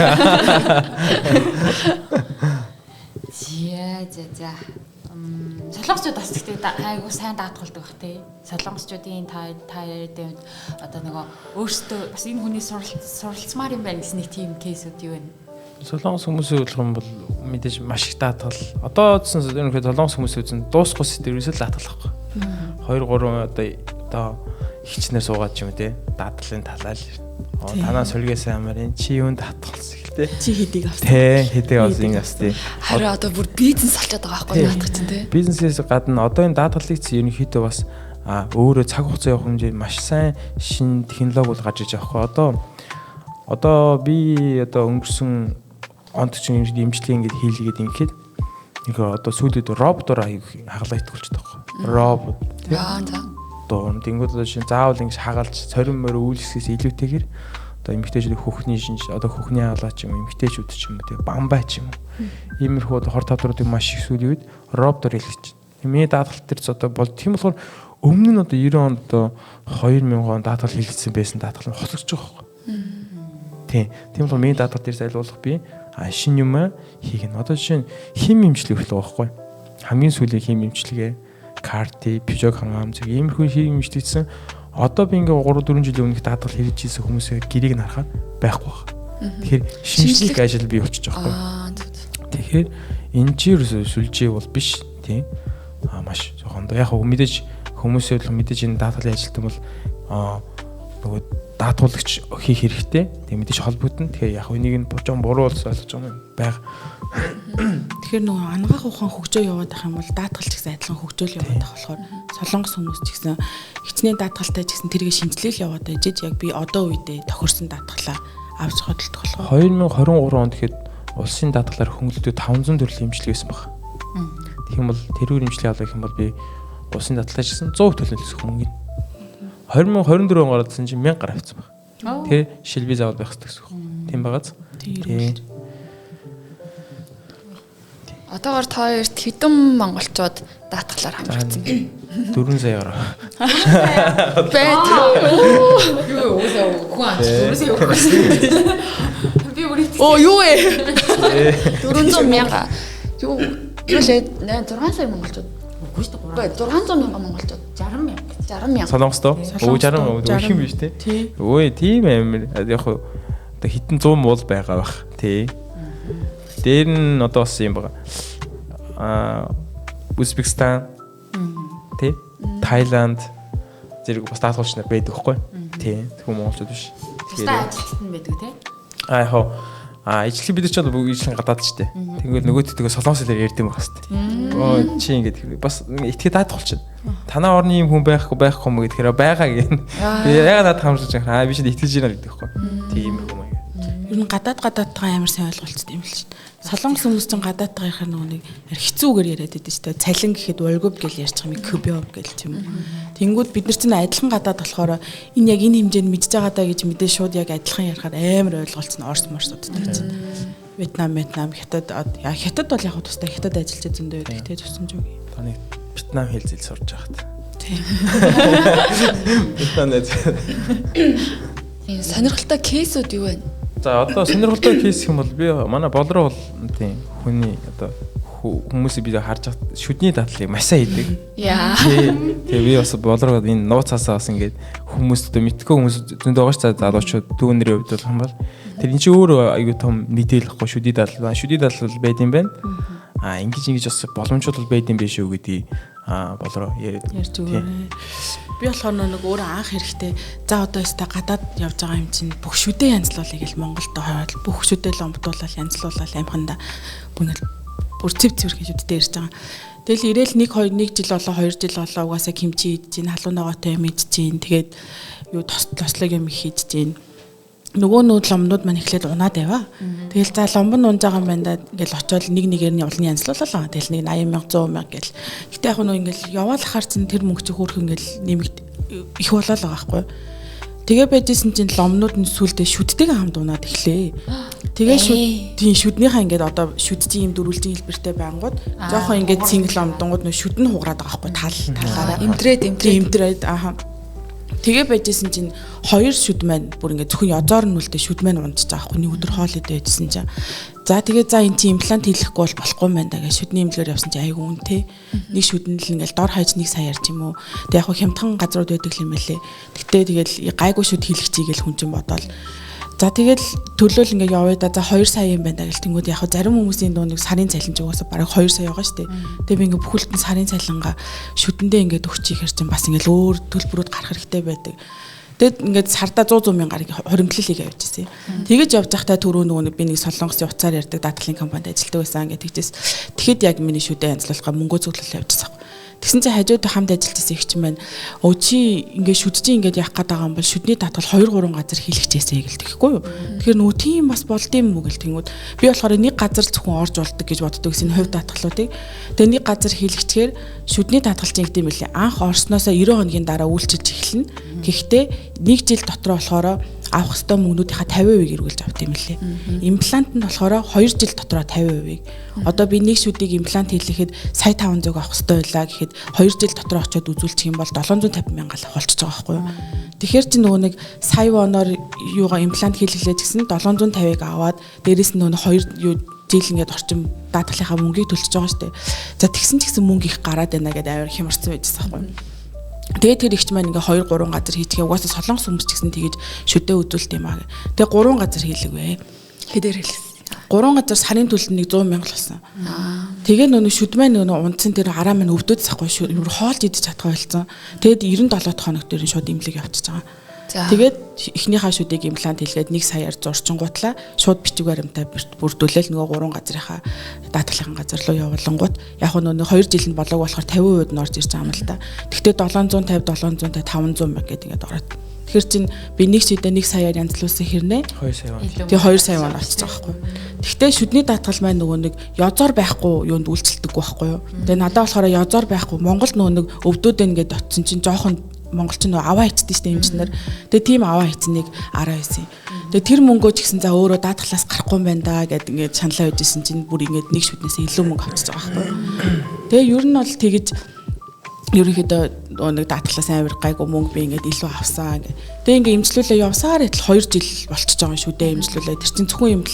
За. Солонгосчууд бас тэгтээ айгуу сайн даатгалдаг бах тий. Солонгосчуудын таард одоо нөгөө өөрсдөө бас энэ хүний суралцмаар юм байна гэсэн нэг тийм кейсүүд юу вэ? Солонгос хүмүүсийн хөдөлгөөн бол мэдээж маш их даатгал. Одоо үзсэн ерөнхийдөө солонгос хүмүүсийн үзэн дуусахгүй системээс л даатгалахгүй. 2 3 одоо ихчнэр суугаад ч юм уу тий. Даатгалын талаа л. Танаа сулгээс амар эн чи юунд даатгалсан ихтэй. Чи хэдийг авсан. Тий, хэдийг авсан юм ас тий. Харин одоо бүр бизнес алчаад байгаа байхгүй наадах чинь тий. Бизнесээс гадна одоо энэ даатгалыг ерөнхийдөө бас өөрөө цаг хугацаа явах хэмжээнд маш сайн шинэ технологи бол гарч иж байгаа хгүй. Одоо би өнгөрсөн онд чинь имжлэг ингэж хийлгээд ингээд нэг одоо сүүлийн роботоор хагалаа итгүүлж байгаа хгүй. Робот тий. Одоо тэнгууд одоо шинэ заавал ингэж хагалж цорин морь үйлсээс илүүтэйгээр одоо эмэгтэйчүүд хөхний шинж одоо хөхний хагалаа ч юм эмэгтэйчүүд ч юм уу тий бамбай ч юм уу. Иймэрхүү одоо хор тадруудыг маш их сүүлийн үед роботоор хийлгэж байна. Миний даатгал дээр одоо бол тийм болохоор өмнө нь одоо 90 онд одоо 2000 он даатгал хийлгэсэн байсан даатгал нь хоцорч байгаа байхгүй. Тийм болохоор миний даатгал дээр зайлуулах би шинэ юм хийгнэ. Одоо жишээ нь хим имжлэг хүртэл байгаа байхгүй. Хамгийн сүүлийн хим имжлэгээ карти, пижог хангам зэрэг иймэрхүү хим имжлэгдсэн. Одоо би ингээ 3 4 жилийн өмнөх даатгал хийж ийсэн хүмүүсээ гэрийг нь харахад байхгүй байна. Тэгэхээр шинжлэх ажил бий болчихж байгаа байхгүй. Тэгэхээр энэ чинь сүлжээ бол биш тийм. Маш зохиндоо яг мэдээж хүмүүсээ бол мэдээж энэ даатгалын ажилтан бол нөгөө даатгуулагч хийх хэрэгтэй. Тэг мэдээж холбогдно. Тэгэхээр яг энийг нь бочон буруу болж ойлгож байгаа юм байг. Тэгэхээр нөгөө ангаах ухаан хөгжөө яваад байх юм бол даатгалч гэсэн адилхан хөгжөөл яваад байх болохоор солонгос хүмүүс ч гэсэн хичнээн даатгалтай ч гэсэн тэргээ шинжилэл яваад байж яг би одоо үедээ тохирсон даатгалаа авч хөдөлтөх болохоор 2023 онд гэхэд улсын даатгалаар хөнгөлөлтөд 500 төрлийн имжлэг байсан баг. Тэгэх юм бол тэрүүр имжлэг авах юм бол би улсын даатгалаа гэсэн 100% төлөвлөсөн хөнгөн. 2024 он гарсан чинь 1000 гараа авсан баг. Тэ шилби заавал байх хэрэгтэй гэсэн үг. Тийм багаз. Тийм. Одоогоор та хоёрт хэдэн монголчууд даатгалаар хамрагдсан бэ? 4 сая гараа. Юу өсөө хүн 4 сая өгсөн. Би үргэлж юу вэ? 400 мянга. Юу лээ 6 сая монголчууд. үгүй шүү дээ 600 мянган монголчууд 60 мянга. Солонгосдоо. Өө 60 их юм биш тий. Өө тийм амир яг хөө одоо хитэн 100 муул байгаа бах тий. Дээр нь одоо бас юм байгаа. Узбекистан тий. Таиланд зэрэг бас даатгалч нар байдаг хгүй. Тийм. Тэгвэл монголчууд биш. Бусдаа ажилтнууд нь байдаг тий. Ижлэх бид нар ч бол ижлэн гадаад ч тий. Тэгвэл нөгөө тэгээ солонгос хэлээр ярьд юм байх хэвээр. Чи ингээд бас итгэ даатгалч. Танаа орны юм хүн байхгүй юм гэхээр байгаа гэн. Ягаад надад хамжиж байгаа. Би ч итгэж байна гэдэг хгүй. Тийм юм аа. Ер нь гадаадгаа амар сайн ойлголцсон юм л шүү дээ. Солонгос хүмүүс ч гадаадгаа ярих нөгөө нэг хэцүүгээр яриад байдаг шүү дээ. Цалин гэхэд 월급 гэж ярьж байгаа юм кубёв гэл ч юм уу. Тэнгүүд бид нар чинь адилхан гадаад болохоор энэ яг энэ хэмжээнд мэдж байгаа даа гэж мэдээ шууд яг адилхан ярихаар амар ойлголцсон Орос морсууд дээр чинь. Вьетнам, Хятад бол яг тустай Хятад ажиллаж зөндөө байдаг те тусамж үг. Таны Вьетнам хэл зэл сурж байхад. Тийм. Энэ сонирхолтой кейсүүд юу вэ? За одоо сонирхолтой кейс юм бол би манай болроо бол тийм хүний одоо хүмүүсийг би харж байгаа шүдний дадлыг маш сайн хийдэг. Яа. Тэгээ би бас болроо энэ нууцаасаа бас ингээд хүмүүс одоо мэдгүй хүмүүс зөндөө байгаа ч залуучууд дүүнэрийн хувьд бол юм бол тэр эн чинь өөр аюу том мэдээлэл ихгүй шүдний дадал. Шүдний дадал бол байд юм байна. Ингэж бас боломжууд бол байд юм биш үү гэдгийг болроо ярьж өгөө. Би болохоор нэг өөрөө анх хэрэгтэй за одоо өстой гадаад явж байгаа юм чинь бүх шүдэ янзлуулъя гэл Монголд хойд бүх шүдэ ломбдуулаад янзлуулаад амханда бүр цэвэр шүдтэй ирж байгаа. Тэгэл ирээл 1 жил болоо 2 жил болоо угаасаа кимчи идэж гин халуун ногоотой юм идэж гин тэгээд юу тослог юм их идэж гин. Нөгөө ломнууд маань эхлээд унаад байваа. Тэгэл за ломбон унж байгаа юм байна да ингээл очиод нэгээр нь явлын янзлуулаа. Тэгэл нэг 80,000 100,000 гэл. Гэтэ яг нөгөө ингээл яваалахаар чинь тэр мөнгө чи хөөрх ингээл нэмэгд их болоо л байгаа байхгүй. Тэгээ байжсэн чинь ломнууд нь сүулдэ шүдтэйгээ хамт унаад эхлэе. Тэгээ шүднийхаа ингээд одоо шүдчийн юм дөрвөлжин хэлбэртэй байнгут жоохон ингээд цингл ломдонгууд нөө шүд нь хугараад байгаа байхгүй талаараа. Имтрээд ааха. Тэгээ байжсэн чинь 2 шүд маань бүр ингээд зөвхөн язоор нь үлдээ шүд маань унцж байгаа байхгүй. Нэг өдөр хоол идэ байжсэн чинь. За тэгээ за эн чинь имплант хийлэхгүй бол болохгүй юм байна да гэж шүдний имлгээр явсан чинь айгүй үнэтэй. Нэг шүдэн л ингээл дор хаяж 1 саяар ч юм уу. Тэг яг хямдхан газрууд байдаг юм байлээ. Гэтэ тэгэл гайгүй шүд хийлэх чигээл хүн чинь бодоол. За тэгэл төлөөл ингээ явъя да за 2 сая юм байна гэл тэнгууд яг зарим хүмүүсийн дуу нэг сарын цалин ч угаасаа бараг 2 сая байгаа штэ. Тэгээ би ингээ бүхэлдэн сарын цалингаа шүдэндээ ингээ өгчих ихэр чинь бас ингээ өөр төлбөрүүд гарах хэрэгтэй байдаг. Тэгэд ингээд сарда 100 мянгаар хоримтлалыг явьж ирсэн. Тэгэж явж байхдаа түрүү нөгөө би нэг солонгосын уцаар ярьдаг даатгалын компанид ажилладаг байсан гэдэг чийс. Тэгэхэд яг миний шүдэ янзлуулахаар мөнгө зөвлөл явьжсан. Тэгсэн чинь хажууд хамт ажиллажсэн их ч юм байна. Өө чи ингээд шүдчийн ингээд явах гээд байгаа юм бол шүдний даатгал 2-3 газар хийлгэжээсэй гэл тэгэхгүй юу. Тэгэхээр нөгөө тийм бас болдсон юм уу гэл тэнгүүд би болохоор нэг газар зөвхөн орж болдог гэж боддог гэсэн хувь даатгалуудыг. Тэгээ нэг газар хийлгэчихээр шүдний даатгалчин гэдэг юм лээ. Анх орсноосоо 90 хоногийн дараа үйлчилж эхэлнэ. Гэхдээ 1 жил дотор болохоор авах ёстой мөнгнүүдийнхаа 50% эргүүлж авт юм лээ. Имплант нь болохоор 2 жил дотроо 50%. Одоо би нэг шүдийг имплант хийлгэхэд сая 500 авах ёстой байлаа гэхэд 2 жил дотроо очиод үзүүлчих юм бол 750 мянга л болчихж байгаа байхгүй юу. Тэгэхээр чи нөгөө нэг сая воноор юугаа имплант хийлгэлээ гэсэн 750-ыг аваад дээрэс нь нөгөө 2 жил ингээд орчим даатгалынхаа мөнгийг төлчихөж байгаа шүү дээ. За тэгсэн ч гэсэн мөнгө их гараад байна гэдэг амар хямарсан байжсан байхгүй юу. Тэгээд тэр ихч маань ингээ 2-3 газар хийчихээ угаасаа солонгос хүмүүс ч гэсэн тэгэж шүдэ үзүүлт юм аа. Тэгээ 3 газар хийлэгвэ. Хэдэр хэлсэн. 3 газар сарын төлөнд нэг 100 мянга л болсон. Тэгээ нөгөө шүд маань нөгөө унтсан тэр араа маань өвдөд сахгүй шүү. Хоолж идэж чадхаа болсон. Тэгээд 97 хоног дээр шууд имлэг явчихж байгаа. Тэгээд эхнийхээ шүдийг имплант хийлгээд 1 саяар зурчингуутлаа шууд бичиг баримтаа бүрдүүлээл нөгөө 3 газрынхаа даатгалын газар руу явуулангууд яг нөгөө 2 жилд болоог болохоор 50% нь орж ирж байгаа юм л та. Тэгтээ 750 500 мянга гэдэг ингээд ороод. Тэгэхээр чин би нэг шүдээ 1 саяар янзлуулсан хэрнээ 2 сая вон. Тэгээ 2 сая вон болчихж байгаа байхгүй. Тэгтээ шүдний даатгал маань нөгөө нэг язоор байхгүй юунд үйлчлдэггүй байхгүй юу. Тэгээ надад болохоор язоор байхгүй Монголд нөгөө нэг өвдөд байна гэдээ очсон чинь жоохон монголчин нөгөө аваа хийцдэг штэ эмчнэр. Тэгээ тийм аваа хийцнийг араа байсан. Тэгээ тэр мөнгөө ч гэсэн за өөрөө даатгалаас гарахгүй юм байна да гэд ингээд шаналаа өгдөөсөн чинь бүр ингээд нэг шүднээс илүү мөнгө авчихж байгаа байхгүй. Тэгээ ер нь бол тэгэж ерөнхийдөө нэг даатгалаас амар гайгүй мөнгө би ингээд илүү авсан гэ. Тэгээ ингээд имжлүүлээ явсаар идэл 2 жил болчихж байгаа шүү дээ имжлүүлээ. Тэр чинь зөвхөн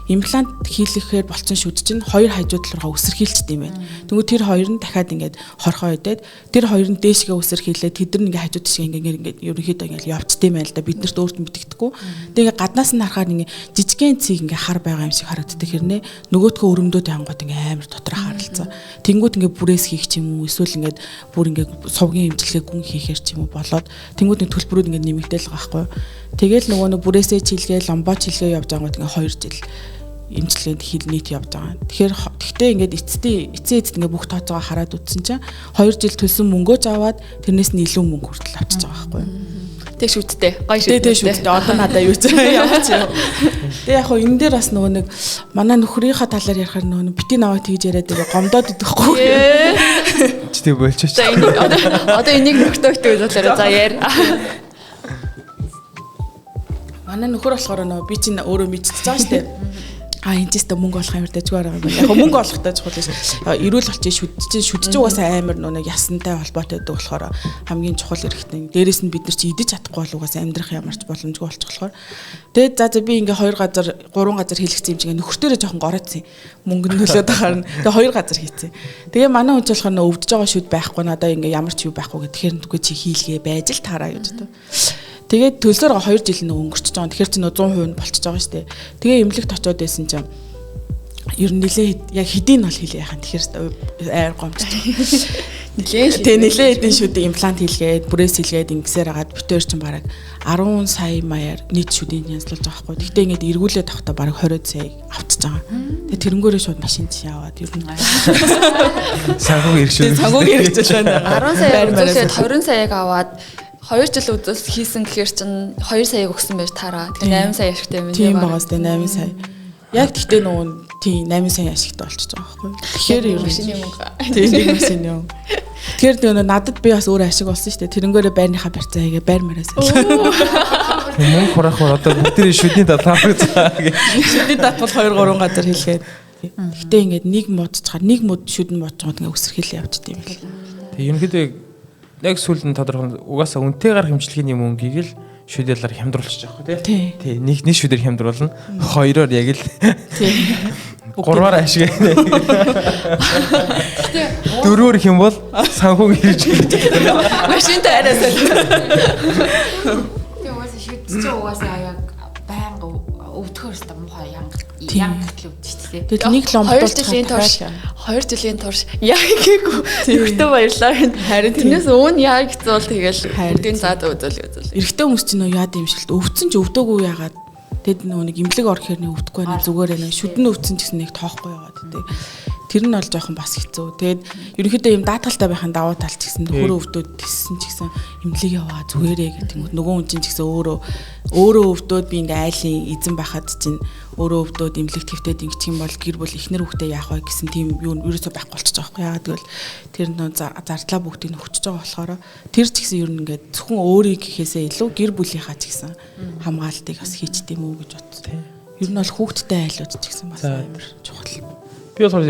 имплант хийлгэхээр болцсон шүд чинь 2 хажууд талраа өсөрхийлчихдээ юм байна. Тэгвэл тэр хоёр нь дахиад ингээд хорхоо идээд тэр хоёр нь дээшгээ өсөрхийлээ тэд нар ингээд хажууд шиг ингээд ерөнхийдөө ингээд явцдээ юм байл да бид нарт өөрт нь мэддэхгүй. Тэгээ ингээд гаднаас нь харахаар ингээд жижигхэн цэг ингээд хар байгаа юм шиг харагддаг хэрнээ нөгөөдгөө өрөмдөөд ангууд ингээд амар дотор харалцсан. Тэнгүүд ингээд бүрээс хийх ч юм уу эсвэл ингээд бүр ингээд сув шувгийн эмчилгээ гүн хийхээр ч юм уу болоод тэнгууд нэг төлбөрүүд ингээд нэмэгдээл байгаа байхгүй. Тэгэл нөгөө нэг бүрээсээ чилгээ, ломбоо чилгээ явж байгаа гот ингээд 2 жил эмчилгээнд хил нийт явж байгаа. Тэгэхээр тэгтээ ингээд эцээ ингээд бүх тооцоогоо хараад утсан чинь 2 жил төлсөн мөнгөөж аваад тэрнээс нь илүү мөнгө хүртэл авчиж байгаа байхгүй. Тэг шүттэй. Гоё шүттэй. Тэг шүттэй. Одоо надаа юу ч яваач юм. Тэг яг хоо энэ дээр бас нөгөө нэг манай нөхрийнхаа талаар ярихаар нөгөө бити наваа тэгж яриад байгаа гомдоод идэхгүй. Чи тэг болчихч. За энэ одоо энийг нөхдөйтэй үзүүлээрэй. За яар. Манай нөхөр болохоор нөгөө би чинь өөрөө мэдчихэж байгаа шүү дээ. Энэ ч гэсэн мөнгө олох амар дайггүй байгаа юм байна. Яг мөнгө олохтой чухал биш. Эрүүл олчих шүдэж угаасаа амар нэг ясантай холбоотой байдаг болохоор хамгийн чухал хэрэгтэй. Дээрээс нь бид нар чи идэж чадахгүй бол угаасаа амьдрах ямарч боломжгүй болчих болохоор. Тэгээд за би ингээ 2 газар 3 газар хийлгэсэн юм чинь нөхөртөөрөө жоохон гороодсон. Мөнгө нөлөөд байгаа нь. Тэгээд 2 газар хийцээ. Тэгээ манай хүн ч болохоор нөө өвдөж байгаа шүд байхгүй надаа ингээ ямар ч юу байхгүй гэх. Тэгэхээр нүггүй чи хийлгээ байж л таараа гэж одоо. Тэгээд төлсөөр 2 жил нэг өнгөрчихөж байгаа. Тэгэхээр чи нөө 100% болчихж байгаа шүү дээ. Тэгээ эмнэлэгт очиод байсан чинь ер нь нилээ яг хэдийн бол хийлээ яхан. Тэгэхээр айр гомдчих. Нилээ хэдийн шүдийн имплант хийлгээд, бүрээс хийлгээд ингэсээр хагаад битээр чинь бараг 10 сая маяар нийт шүдийн янзлуулж байгаа байхгүй. Гэхдээ ингээд эргүүлээд тавтаа бараг 20 сая авчихж байгаа. Тэгээ тэрнгөөрөө шууд машинд яваад ер нь санхуг иргэшээ. Санхуг иргэжээ байна. 10 саяар үзүүлээд 20 саяг аваад 2 жил үзүүлс хийсэн гэхээр чинь 2 саяг өгсөн байж таараа. Тэгээ 8 сая ашигтай юм байна. Тийм байгаас тэ 8 сая. Яг тэгтээ нөгөө тийм 8 сая ашигтай болчихж байгаа байхгүй. Тэгэхээр ер нь машины мөнгө. Тийм машин юм. Тэгэхээр нөгөө надад би бас өөр ашиг болсон шүү дээ. Тэрнгөөрөө байрныхаа барьцаа хийгээ байрмаараас. Мөнгө хурахаар одоо бүгдээ шүдний дадлага гэж. Шүдний дадлал 2 3 газар хэлгээд. Гэхдээ ингээд нэг модцохаар нэг мод шүдэн модцоход ингээд өсөрхөл явчихдаг юм байна. Тэг ерөнхийдөө яг сүүлд нь тодорхой угаасаа үнэтэйгээр хэмжлэгийн мөнгийг л шүдэлээр хямдруулчих жоох тий. Тий. Нэг шүдээр хямдруулна. Хоёроор яг л гурваар ашиг. Дөрөөр их юм бол санхуг ирж машинтай араасаа. Тэгээ угаасаа шүдч угаасаа яг байнга өвдөхөр өстө муухай янг гэтэл өвдчих тий. Тэгээд нэг ломболт 2 жилийн турш яг гээгүй. Өртөө баярлаа. Харин тэрнээс өөн яг хэцүүл тэгэл бүгдийн заад үзүүл. Эрэгтэй хүмүүс ч нөө яад юм шиг л өвдсөн ч өвдөөгүй яагаад тэгэд нөө нэг имлэг орохоор нэг өвдөхгүй байна зүгээр байна. Шүдэн өвдсөн ч гэсэн нэг тоохгүй яваад тий. Тэр нь бол жоохон бас хэцүү. Тэгээд ерөнхийдөө юм даатгалтай байхын давуу тал ч гэсэн хөрөө өвдөд тиссэн ч гэсэн имлэг яваа зүгээрээ гэдэг. Нөгөө хүн чинь ч гэсэн өөрөө өвдөд би ингээ айлын эзэн байхад чинь өөрөө өвдөд имлэг твтээд ингэчих юм бол гэр бүл ихнэр хүүхдээ яах вэ гэсэн тийм юу ерөөсөө байхгүй болчихж байгаа байхгүй. Яагаад гэвэл тэр нөө зардлаа бүгдийг нь өгчөж байгаа болохоор тэр ч гэсэн ер нь ингээ зөвхөн өөрийг гэхээсээ илүү гэр бүлийнхаа ч гэсэн хамгаалтыг бас хийчихдээ мүү гэж бодсон. Ер нь бол хүүхдтэй айлууд ч гэсэн бас амар чухал. Би болохоор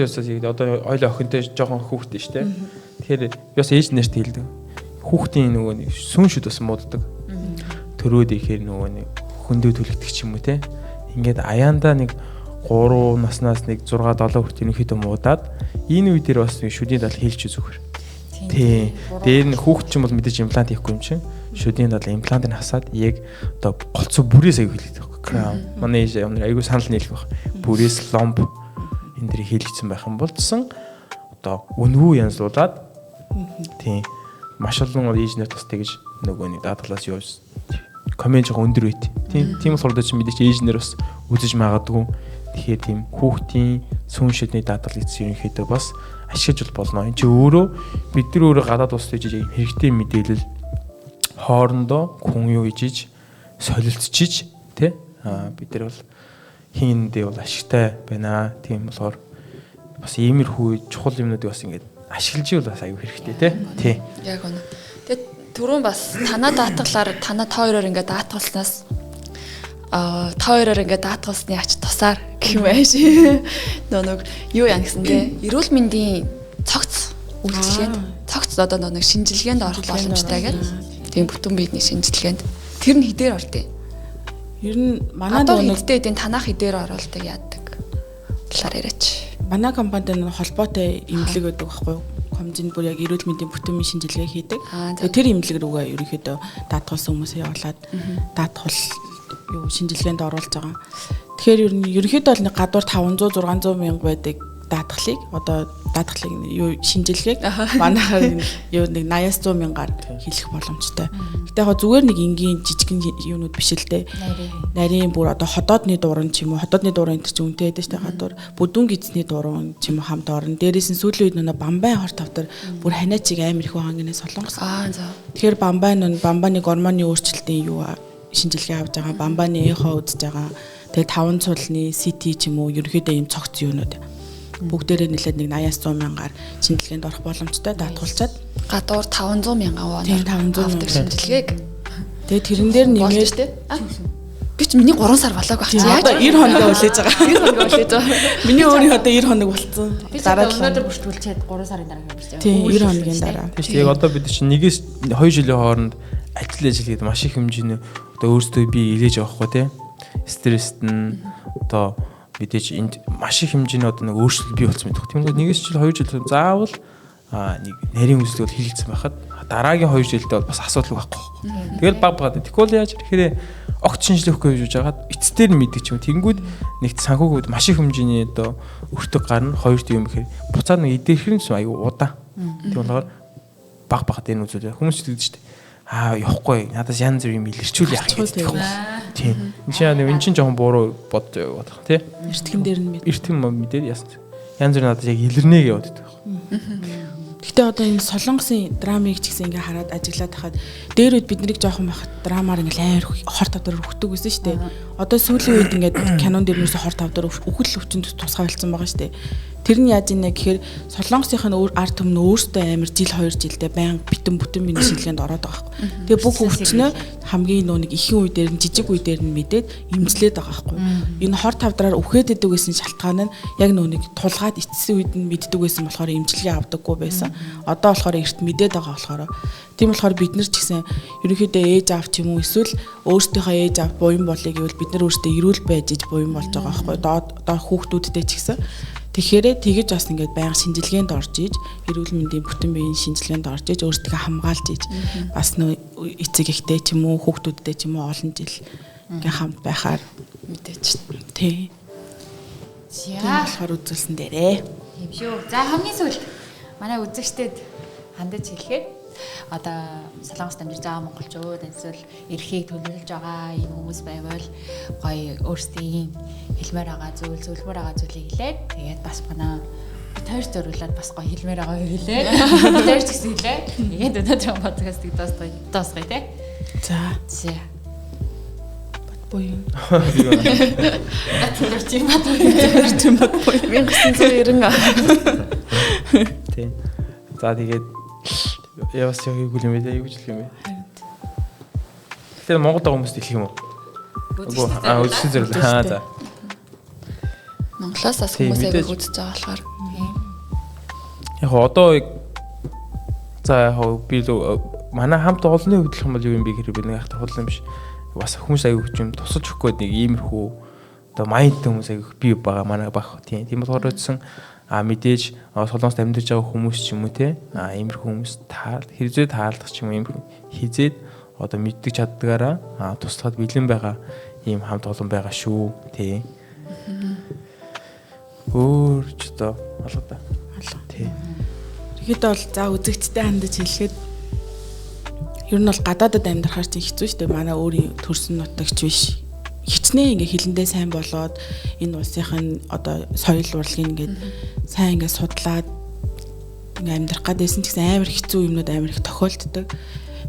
одоо ойлоо охинтой жоохон хүүхдтэй шүү дээ. Тэгэхээр би бас ээж нэртэй хэлдэг. Хүүхдийн нөгөө нэг сүн шүд бас мууддаг. Төрөөд ихээр нөгөө нэг хөндөө төлөгдөг ч юм уу те. Ингээд аяанда нэг 3 наснаас нэг 6 7 хүртэл ерөнхийдөө муудаад энэ үе дээр бас шүдийн дал хэлж зүгэр. Тий. Дээр нь хүүхд ч юм бол мэдээж имплант хийхгүй юм чинь. Шүдийн дал имплантыг хасаад яг одоо голцоо бүрээс аяг хэлээд байгаа. Краун. Манай ээж аягүй санал нийлэх байх. Бүрээс ломб энэ дэр хийлгэсэн байх юм болцсон. Одоо үнгүй янзлуулаад тий. Маш олон ээж нар бас тэгж нөгөө нэг даатгалаас явж комент жоохон өндөр байт. Тийм болохоор ч мэдээч ээжнэр бас үзэж магадгүй. Тэгэхээр тийм хүүхдийн сүн шидний даатгал эцэг ерөнхийдөө бас ашиглаж болно. Энд чи өөрөө бид нар өөрөө гадаад улс хийж хэрэгтэй мэдээлэл хоорондоо хүн юу ижиж солилцчиж тий бид нар бол хийндээ бол ашигтай байна. Тийм болохоор бас иймэрхүү чухал юмнуудыг бас ингээд ашиглаж ивэл бас аюу хэрэгтэй тий. Яг үнэ. Түрүүн бас танаа даатгалаар танаа та хоёроор ингээд даатгалснаас та хоёроор ингээд даатгалсны ач тусаар гэх юм ааш. Нэг юу яа гэсэндээ эрүүл мэндийн цогц үйлчлэгэнд цогц одоо нэг шинжилгээнд орох боломжтой гэдэг. Тийм бүтэн биедний шинжилгээнд тэр нь хідээр ордیں۔ Ер нь манай нэгдээ эдийн танах хідээр оруулдаг яадаг. Талаар яриач. Манай компанид холбоотой имлэг гэдэг байхгүй юу? Комжинд бүр яг эрүүл мэндийн бүтэн шинжилгээ хийдэг. Тэгээ тэр имлэг рүүгээ ерөнхийдөө даатгалсан хүмүүсээ явуулаад даатгал юу шинжилгээнд оруулж байгаа. Тэгэхээр ер нь ерөнхийдөө л гадуур 500 600 мянга байдаг даатгалыг одоо даатгалыг юу шинжилгээг манайхаар юу нэг 80-аас 100 мянгаар хийх боломжтой. Гэтэ яг зүгээр нэг энгийн жижигэн юунууд биш л дээ. Нарийн бүр одоо ходоодны дуран ч юм уу, ходоодны дуран энэ чинь үнэтэй байдаг шүү дээ. Гадуур бүдүүн гизний дуран ч юм уу хамт орно. Дээрээс нь сүүлийн үед нөө бамбайн хор тавтар бүр ханиачиг амар их ханганы солонгос. За. Тэгэхээр бамбаны гормоны өөрчлөлтийн юу шинжилгээ авч байгаа, бамбаны эхо үзэж байгаа. Тэгээ 5 цулны CT ч юм уу ерөөхдөө ийм цогц юунууд бүгдээрээ нэлээд нэг 80-аас 100 мянгаар шинжилгээнд орох боломжтой даатгуулчаад гадуур 500 мянган вон 500 авдаг шинжилгээг. Тэгээ тэрэн дээр нэмээд би ч миний 3 сар болоог багч яаж одоо 90 хоног үлээж байгаа. 90 хоног үлээж байгаа. Миний өөрийн одоо 90 хоног болцсон. Дараа өнөөдөр бүртгүүлчихэд 3 сарын дараа хэмжиж байгаа. Тийм 90 хоногийн дараа. Яг одоо бид чинь нэгээс 2 жилийн хооронд ажил хийгээд маш их хэмжээний одоо өөрсдөө би илээж байгаа хгүй тий. Стресст нь одоо мэдээж энд маш их хэмжээний одоо нэг өөрчлөлт бий болсон мэдэх. Тийм нь нэгээс жил 2 жил заавал нэг нарийн үзлүүд хилэлцсэн байхад дараагийн 2 жилдээ бол бас асуудал байхгүй. Тэгэл баг багаад. Тэгвэл яаж ирэхээр огт шинжлэхгүй хийж байгаад эцсээр нь мэддэг ч юм. Тэнгүүд нэгт санхүүгүүд маш их хэмжээний одоо өртөг гарна. Хоёрт юм гэхээр буцаад нэг идэрхэн аюу удаан. Тийм болохоор баг багаад энэ үзүүлээ. Хүмүүс тэгдэж штэ. Явахгүй надаас янз бүр юм илэрчүүл яах гэдэг юм. Тийм. Энд чинь жоохон буруу бодож яваад байгаа тий. Эртхэн дээр нь эртхэн мэдээд яасан. Янз бүр надаас яг илэрнэ гэж боддог. Гэтэ одоо энэ солонгосын драмыг ч гэсэн ингээ хараад ажиглаад хахад дээр үед бид нарыг жоохон байхад драмаар ингээ амар хор тавдар өгдөг гэсэн шүү дээ. Одоо сүүлийн үед ингээ кинон дээр нэрсээ хор тавдар өгөл өвчнөд тусгай болсон байгаа шүү дээ. Тэр нь яаж ийнэ гэхээр солонгосынх нь ард түмэн өөртөө амар жил 2 жилдээ баян битэн бүтэн миний шинжилгээнд ороод байгаа байхгүй. Тэгээ бүх өвчнөө хамгийн нөө нэг ихэн үе дээр нь жижиг үе дээр нь мэдээд имзлээд байгаа байхгүй. Энэ хор тавдраар үхээд идэг гэсэн шалтгаан нь яг нөө нэг тулгаад эцсийн үед нь мэддэг байсан болохоор имчилгээ авдаггүй байсан. Одоо болохоор эрт мэдээд байгаа болохоор тийм болохоор бид нар ч гэсэн ерөнхийдөө ээж аав ч юм уу эсвэл өөрсдийнхөө ээж аав буян болъё гэвэл бид нар өөрсдөө эрүүл байж буян болж байгаа байхгүй. Одоо хүүхдүүдтэй ч гэсэн тэгэхээр тэгэж бас ингээд байнга шинжилгээнд орж иж эрүүл мэндийн бүтэн биеийн шинжилгээнд орж иж өөрсдөө хамгаалж иж бас нөө эцэг эхтэй ч юм уу хүүхдүүдтэй ч юм уу олон жил ингээд хамт байхаар мэдээч. Тий. За болохоор үзүүлсэн дээрээ. Тийм шүү. За хамгийн сүүлд манай үзэгчдэд хандаж хэлэхэд одоо Солонгост амьдарч байгаа монголчууд эсвэл эрхийг төлөвлөж байгаа ийм хүмүүс байвал гоё өөрсдийн хэлмээр байгаа зөвлөмөр байгаа зүйлийг хэлээд тэгээд бас манай тойр зориулаад бас гоё хэлмээр байгаа хэлээд тойр ч гэсэн хэлээ. Тэгээд өнөөдөр подкастыг дуусгая тий. За. Боён. Атэрч юм бат. 1990. Тийм. За тэгээд яваас яг юу юм бэ? Юу гэж хэлэх юм бэ? Тэгэхээр Монгол хүмүүс хэлэх юм уу? Үзсэн зэрэг. За. Монголоос бас хүмүүс аяг үзэж байгаа болохоор. Яг одоо за яг би манай хамт олонний хөдөлгөх юм бол юу юм бэ гэхээр би нэг ахтай худлаа биш. Бас хүмүүс аяг өгч юм тусаж өгөх гээд нэг иймэрхүү одоо майндтай хүмүүс аяг би байгаа манай баг. Тийм болохоор үтсэн мэдээж Солонгост амьдарч байгаа хүмүүс ч юм уу те иймэрхүү хүмүүс хэрзээ таалдах ч юм уу иймэрхүү хизээд одоо мэддэг чаддгаараа туслагад бэлэн байгаа ийм хамт олон байгаа шүү тий. Өөр ч одоо алга тий. Тэгэхэд бол за үзэгчтэй хандаж хэлэхэд ер нь бол гадаадад амьдрахаар чинь хэцүү шүү дээ. Манай өөрийн төрсөн нутагч биш. Хичнээн ингээ хилэндээ сайн болоод энэ улсынхын одоо соёл урлагийг ингээ сайн ингээ судлаад ингээ амьдрах гэдээсэн ч гэсэн амар хэцүү юмнууд амар их тохиолддог.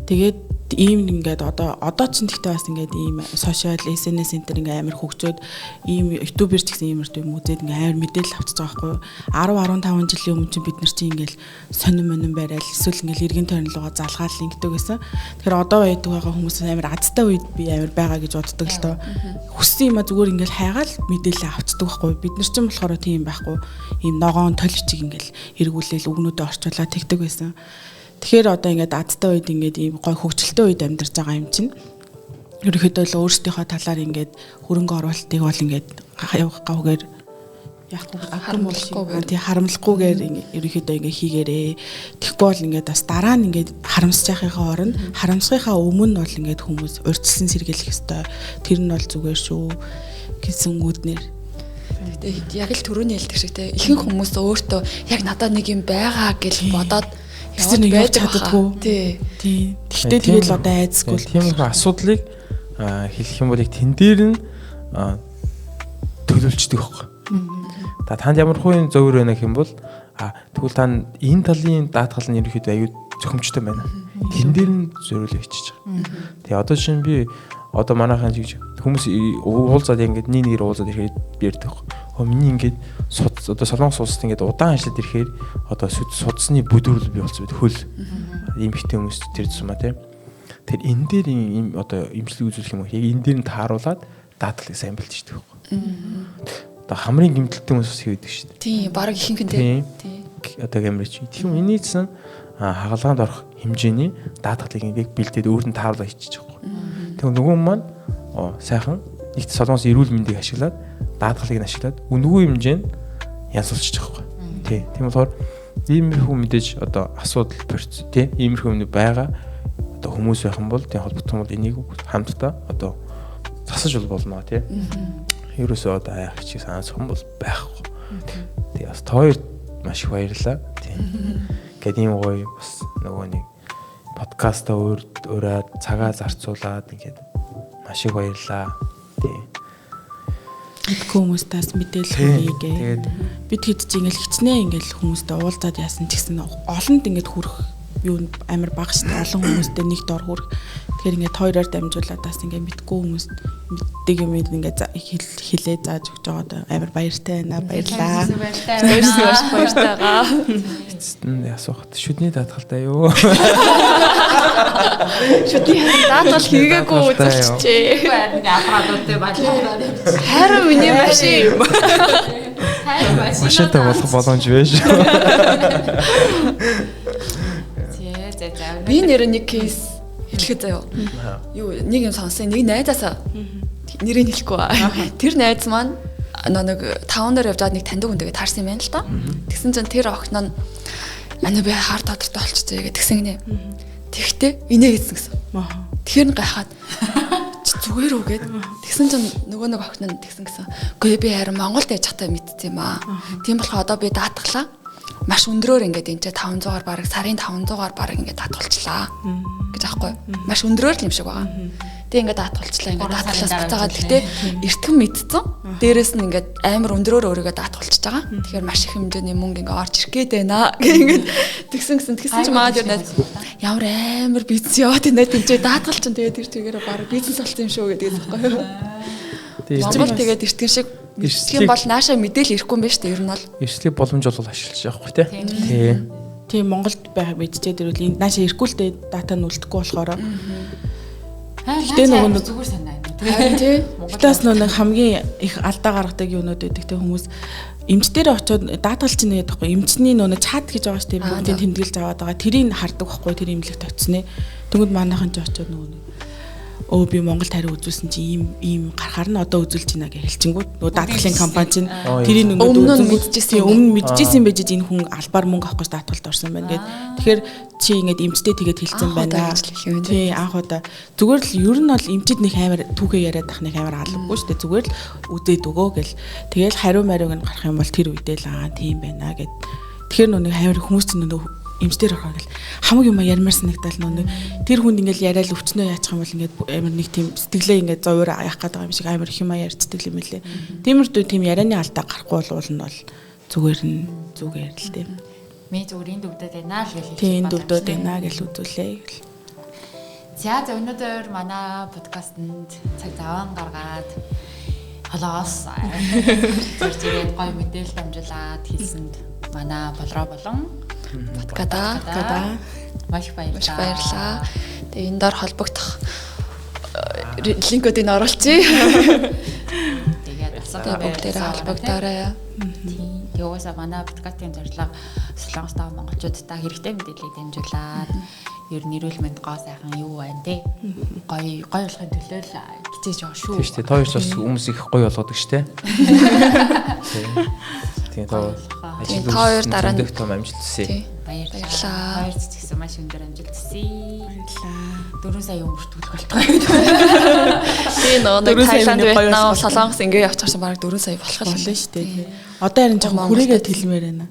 Тэгээд ийм ингээд одоо ч тэгтээ бас ингээд ийм сошиал SNS энтер ингээ амар хөгжөөд ийм ютубер ч гэсэн иймэрт юм үзээд ингээ амар мэдээлэл авчиж байгаа байхгүй юу 10-15 жилийн өмнө чинь бид нар чинь ингээл сонин барайл эсвэл ингээл иргэн тойрон руугаа залгаад ингэдэг гэсэн. Тэгэхээр одоо байдаг байгаа хүмүүс амар азтай үед би амар байгаа гэж боддог л доо. Хүссэн юм а зүгээр ингээл хайгаал мэдээлэл авчдаг байхгүй юу. Бид нар чинь болохоор тийм байхгүй ийм ногоон толчиг ингээл эргүүлээл үгнүүдээ орчуулаад тэгдэг байсан. Тэгэхээр одоо ингээд адтай үед ингээд ийм гой хөгжилтэй үед амьдарч байгаа юм чинь ерөнхийдөө л өөрсдийнхөө талаар ингээд хөрөнгө оруулалтыг бол ингээд гавгаар харамлахгүйгээр ерөнхийдөө ингээд хийгээрээ. Тэгэхгүй бол ингээд бас дараа нь ингээд харамсаж яхихаа оронд харамсахынхаа өмнө бол ингээд хүмүүс урьдчилан сэргийлэх ёстой. Тэр нь бол зүгээр шүү гэсэн үүднэр. Гэтэ яг л түрүүний хэлдэг шиг те ихэнх хүмүүс өөртөө яг надад нэг юм байгаа гэж бодоод тэр нэг явж чаддаггүй. Тий. Тэгтээ тэгэл одоо айцгүй. Тийм их асуудлыг хэлэх юм бол яг тэн дээр нь төлөвлөждөг байхгүй. Та танд ямар хувийн зөвөр байна гэх юм бол тэгвэл та энэ талын даатгал нь ерөөхдөө аюу зохимжтой байна. Тэн дээр нь зориулж бичиж байгаа. Тэгээ одоо чинь би одоо манайхан жигж хүмүүс уулзаад ингээд нэг нэгээр уулзаад ирэхэд ярьдаг. Миний ингээд одоо Солонгос улсад ингээд удаан ажиллаад ирэхээр одоо судасны бүдүүрл би болсон байд хөл. Ийм ихтэй хүмүүс тэр зусмаа тийм. Тэр энэ дээр ийм одоо имжлэг үзүүлэх юм уу? Яг энэ дээр нь тааруулаад даатгалыг сайн бэлдэж байгаа байхгүй. Одоо хамрын гэмтэлтэй хүмүүс бас хийдэг шүү дээ. Тийм, баг ихэнх нь тийм. Одоо гэмрэж. Тийм энэний цэсэн хагалгаанд орох хэмжээний даатгалыг ингээд бэлдээд өөрөнд тааруулаад хийчих واخ. Тэгвэл нөгөө маань сайхан нэгт Солонгос эрүүл мэндийг ашиглаад даатгалыг ашиглаад үнэгүй хэмжээнд янзлуулчих واخ. Тийм болохоор иймэрхүү мэдээж одоо асуудал процесс тийм иймэрхүү юм байгаа одоо хүмүүс байх юм бол тийм холбогдсон бол энийг хамтдаа одоо засаж болно тийм. Ерөөсөө одоо яах чиг санаасах юм бол байхгүй. Тэгээ бас тооёрт маш их баярлалаа. Тийм. Гэт ийм гоё бас нөгөө нэг подкаста өөрөө цагаа зарцуулаад ингээд маш их баярлалаа. Тийм. Хүмүүстээс мэдээлэл хийгээ. Бид хэд ч ингээл хичнээн ингээл хүмүүстэй уулзаад яасан ч гэсэн олонд ингээд хүрэх юу амар бага шүү дээ. Олон хүмүүстэй нэг дор хүрэх. Тэгэхээр ингээд хоёроор дамжуулаад бас ингээд мэдгүй хүмүүс мэддэг юм ингээд хилээ зааж өгч байгаа амар баяртай байна. Баярлаа. Баяртайгаа. Эцэст асуухад шүдний даатгалтай юу? Шүдний даатгал хийгээгүй үзчихжээ. Харин аппаратуудтай байлаа. Харин миний машин. Машинтай болох боломж байж. Би нэр нэг кейс хэлэхэд заяа. Юу нэг юм сонсон. Нэг найзаасаа нэрийг хэлэхгүй ба. Тэр найз маань нэг таунаар явжгаад нэг таньдаг хүнтэйгээ таарсан юм байна л та. Тэгсэн чинь тэр охин нь ана би хаар тодортой болчихжээ гэх тэгсэн гинэ. Тэгтээ инээ гэсэн гэсэн. Тэгэхээр нь гайхаад зүгээр үү гэд. Тэгсэн чинь нөгөө нэг охин нь тэгсэн гэсэн. Үгүй би харин Монголд яж хатаа мэдсэн юм аа. Тийм болохоор одоо би даатгалаа. Маш өндрөөр ингээд энэ 500-аар бараг сарын 500-аар бараг ингээд даатгалчлаа гэж аахгүй. Маш өндрөөр л юм шиг байгаа. Тэг ингээд даатгалчлаа ингээд даатгалаас буцаагаад гэхдээ эртхэн мэдсэн. Дээрээс нь ингээд амар өндрөөр өөрийгөө даатгалчихж байгаа. Тэгэхээр маш их хэмжээний мөнгө ингээд орж ирэх гээд байна гэх ингээд тэгсэн чинь маа тэр ямар амар бизнес яваад байна тэнцээ даатгал чинь тэгээд тэр чигээрээ бараг бизнес болсон юм шүү гэдэг аахгүй. Монгол тэгээд эртгэн шиг тийм бол наашаа мэдээлэл ирэхгүй юм байна шүү дээ. Ер нь бол эрсдлийн боломж бол ашиглаж явахгүй тийм. Тийм Монголд байх мэдчихэд ирвэл наашаа ирэхгүй л дээ дата нь үлдэхгүй болохоор. Гэтэ нөгөө зүгээр санаа байна. Тийм. Монголоос нэг хамгийн их алдаа гаргадаг юмнууд байдаг тийм хүмүүс эмч дээр очиод даатгал чинь гэдэг байхгүй эмчний нөгөө чат гэж байгаа шүү дээ. Бүгдийг тэмдэглэж аваад байгаа. Тэрийг хардаг байхгүй тэр имлэгт очиснэ. Тэгвэл манайхан ч очиод нөгөө би Монголд хариу үзүүлсэн чи ийм гарахаар нь одоо үзүүлж байна гэж хэлчихэнгүүт нөгөө даатгалын компани чинь тэрийг өмнө нь мэдчихсэн байж энэ хүн албаар мөнгө авахгүй даатгалд орсон байна гэд. Тэгэхээр чи ингээд эмчтэй тэгээд хэлсэн байна. Тий анх удаа зүгээр л ер нь бол эмчид нэг амар түүхээ яриад ах нэг амар албагүй шүү дээ. Зүгээр л үзээд өгөө гэл. Тэгэл хариу мариуг нь гарах юм бол тэр үедээ л тийм байна гэд. Тэгэхээр нөгөө амар хүмүүс чинь нөгөө эмчтэр орох гэл хамаг юм ярмаар санагдал нүг тэр хүнд ингээл яриад өвчнөө яачих юм бол ингээд амар нэг тийм сэтгэлээ ингээд зовёор яах гэдэг юм шиг амар их юм ярьцдаг юм лээ. Тиймэрдүү тийм ярианы алдаа гарахгүй бол зүгээр л тийм. Ми зүгээр энэ дөвдөд байна л гэж. Тийм дөвдөд байна гэж үзүүлээ гэл. За өнөөдөр манай подкастэнд цаг заван гаргаад холоос зэрэг гоё мэдээлэл дамжуулаад хийсэнд манай болроо болон подкада маш баярлалаа. Тэгээ энэ доор холбогдох линкүүдийг оруулъя. Тэгээд бүгдээрээ холбогдоорой. Тэгээ угаасаа манай подкастын зорилго Солонгос тав монголчуудаа хэрэгтэй мэдээллийг дамжуулаад ер нь эрүүл мэнд гоо сайхан юу байна те. Гоё болохын төлөө л хичээж байгаа шүү. Тийм шүү дээ. Тооёрч бас хүмүүс их гоё болгодог шүү дээ. Тийм тоо. Тооёр дараа нь том амжилт хүсье. Баярлалаа. Баяр цэцгсэн маш өндөр амжилт хүсье. Баярлалаа. 4 сая өмөртгөх болтгоо. Би нөгөө 4 сая Таиланд, миний гоё Вьетнам, болсон. Солонгос ингээ явчихсан баг 4 сая болох Болно юм шүү дээ. Одоо харин жоохон хүрээгээд хэлмээр байна.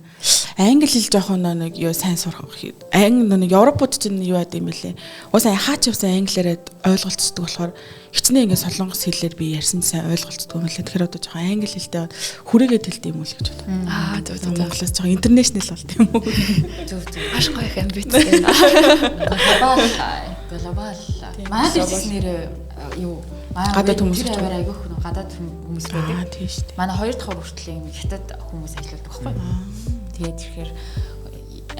Англи хэл жоохон нэг юу сайн сурах. Англи нэг Европууд чинь юу яд юм бэлээ. Уусаа хаач явсан англиараа ойлголцдог болохоор хичнээн ингээ солонгос хэлээр би ярьсан сайн ойлголцдог юм лээ. Тэгэхээр одоо жоохон англи хэлтэй хүрээгээд хэлдэг юм уу л гэж бодлоо. Аа зөв. Монголоос жоохон интернэшнл болт юм уу? Зөв зөв. Маш гоё их амбицтэй. Глобал. Манай дэвснэр юу? Гадаад хүмүүс ч айгүйх нөө гадаад хүмүүс Аа байдаг. тийм шүү дээ. Манай 2 дахь хүртэл юм хятад хүмүүс ажилладаг байхгүй. Тэгээд тэгэхээр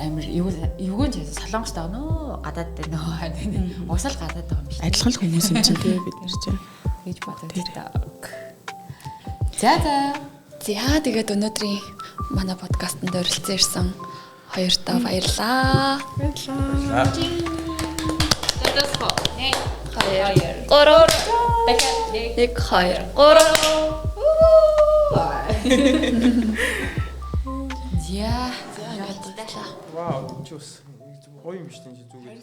амир юуг ч солонгос таа нөө гадаад дээр нөө уусаал гадаад байгаа юм биш. Адилхан л хүмүүс юм чинь тий бид нар чинь. Гэж боддог. За. За тэгээд өнөөдрийн манай подкастт оролцсон ирсэн хоёртоо баярлалаа. Баярлалаа. Гурав. Нэг хоёр. Гурав. За. Вау, чус. Гоё юм шүү дээ зүгээр.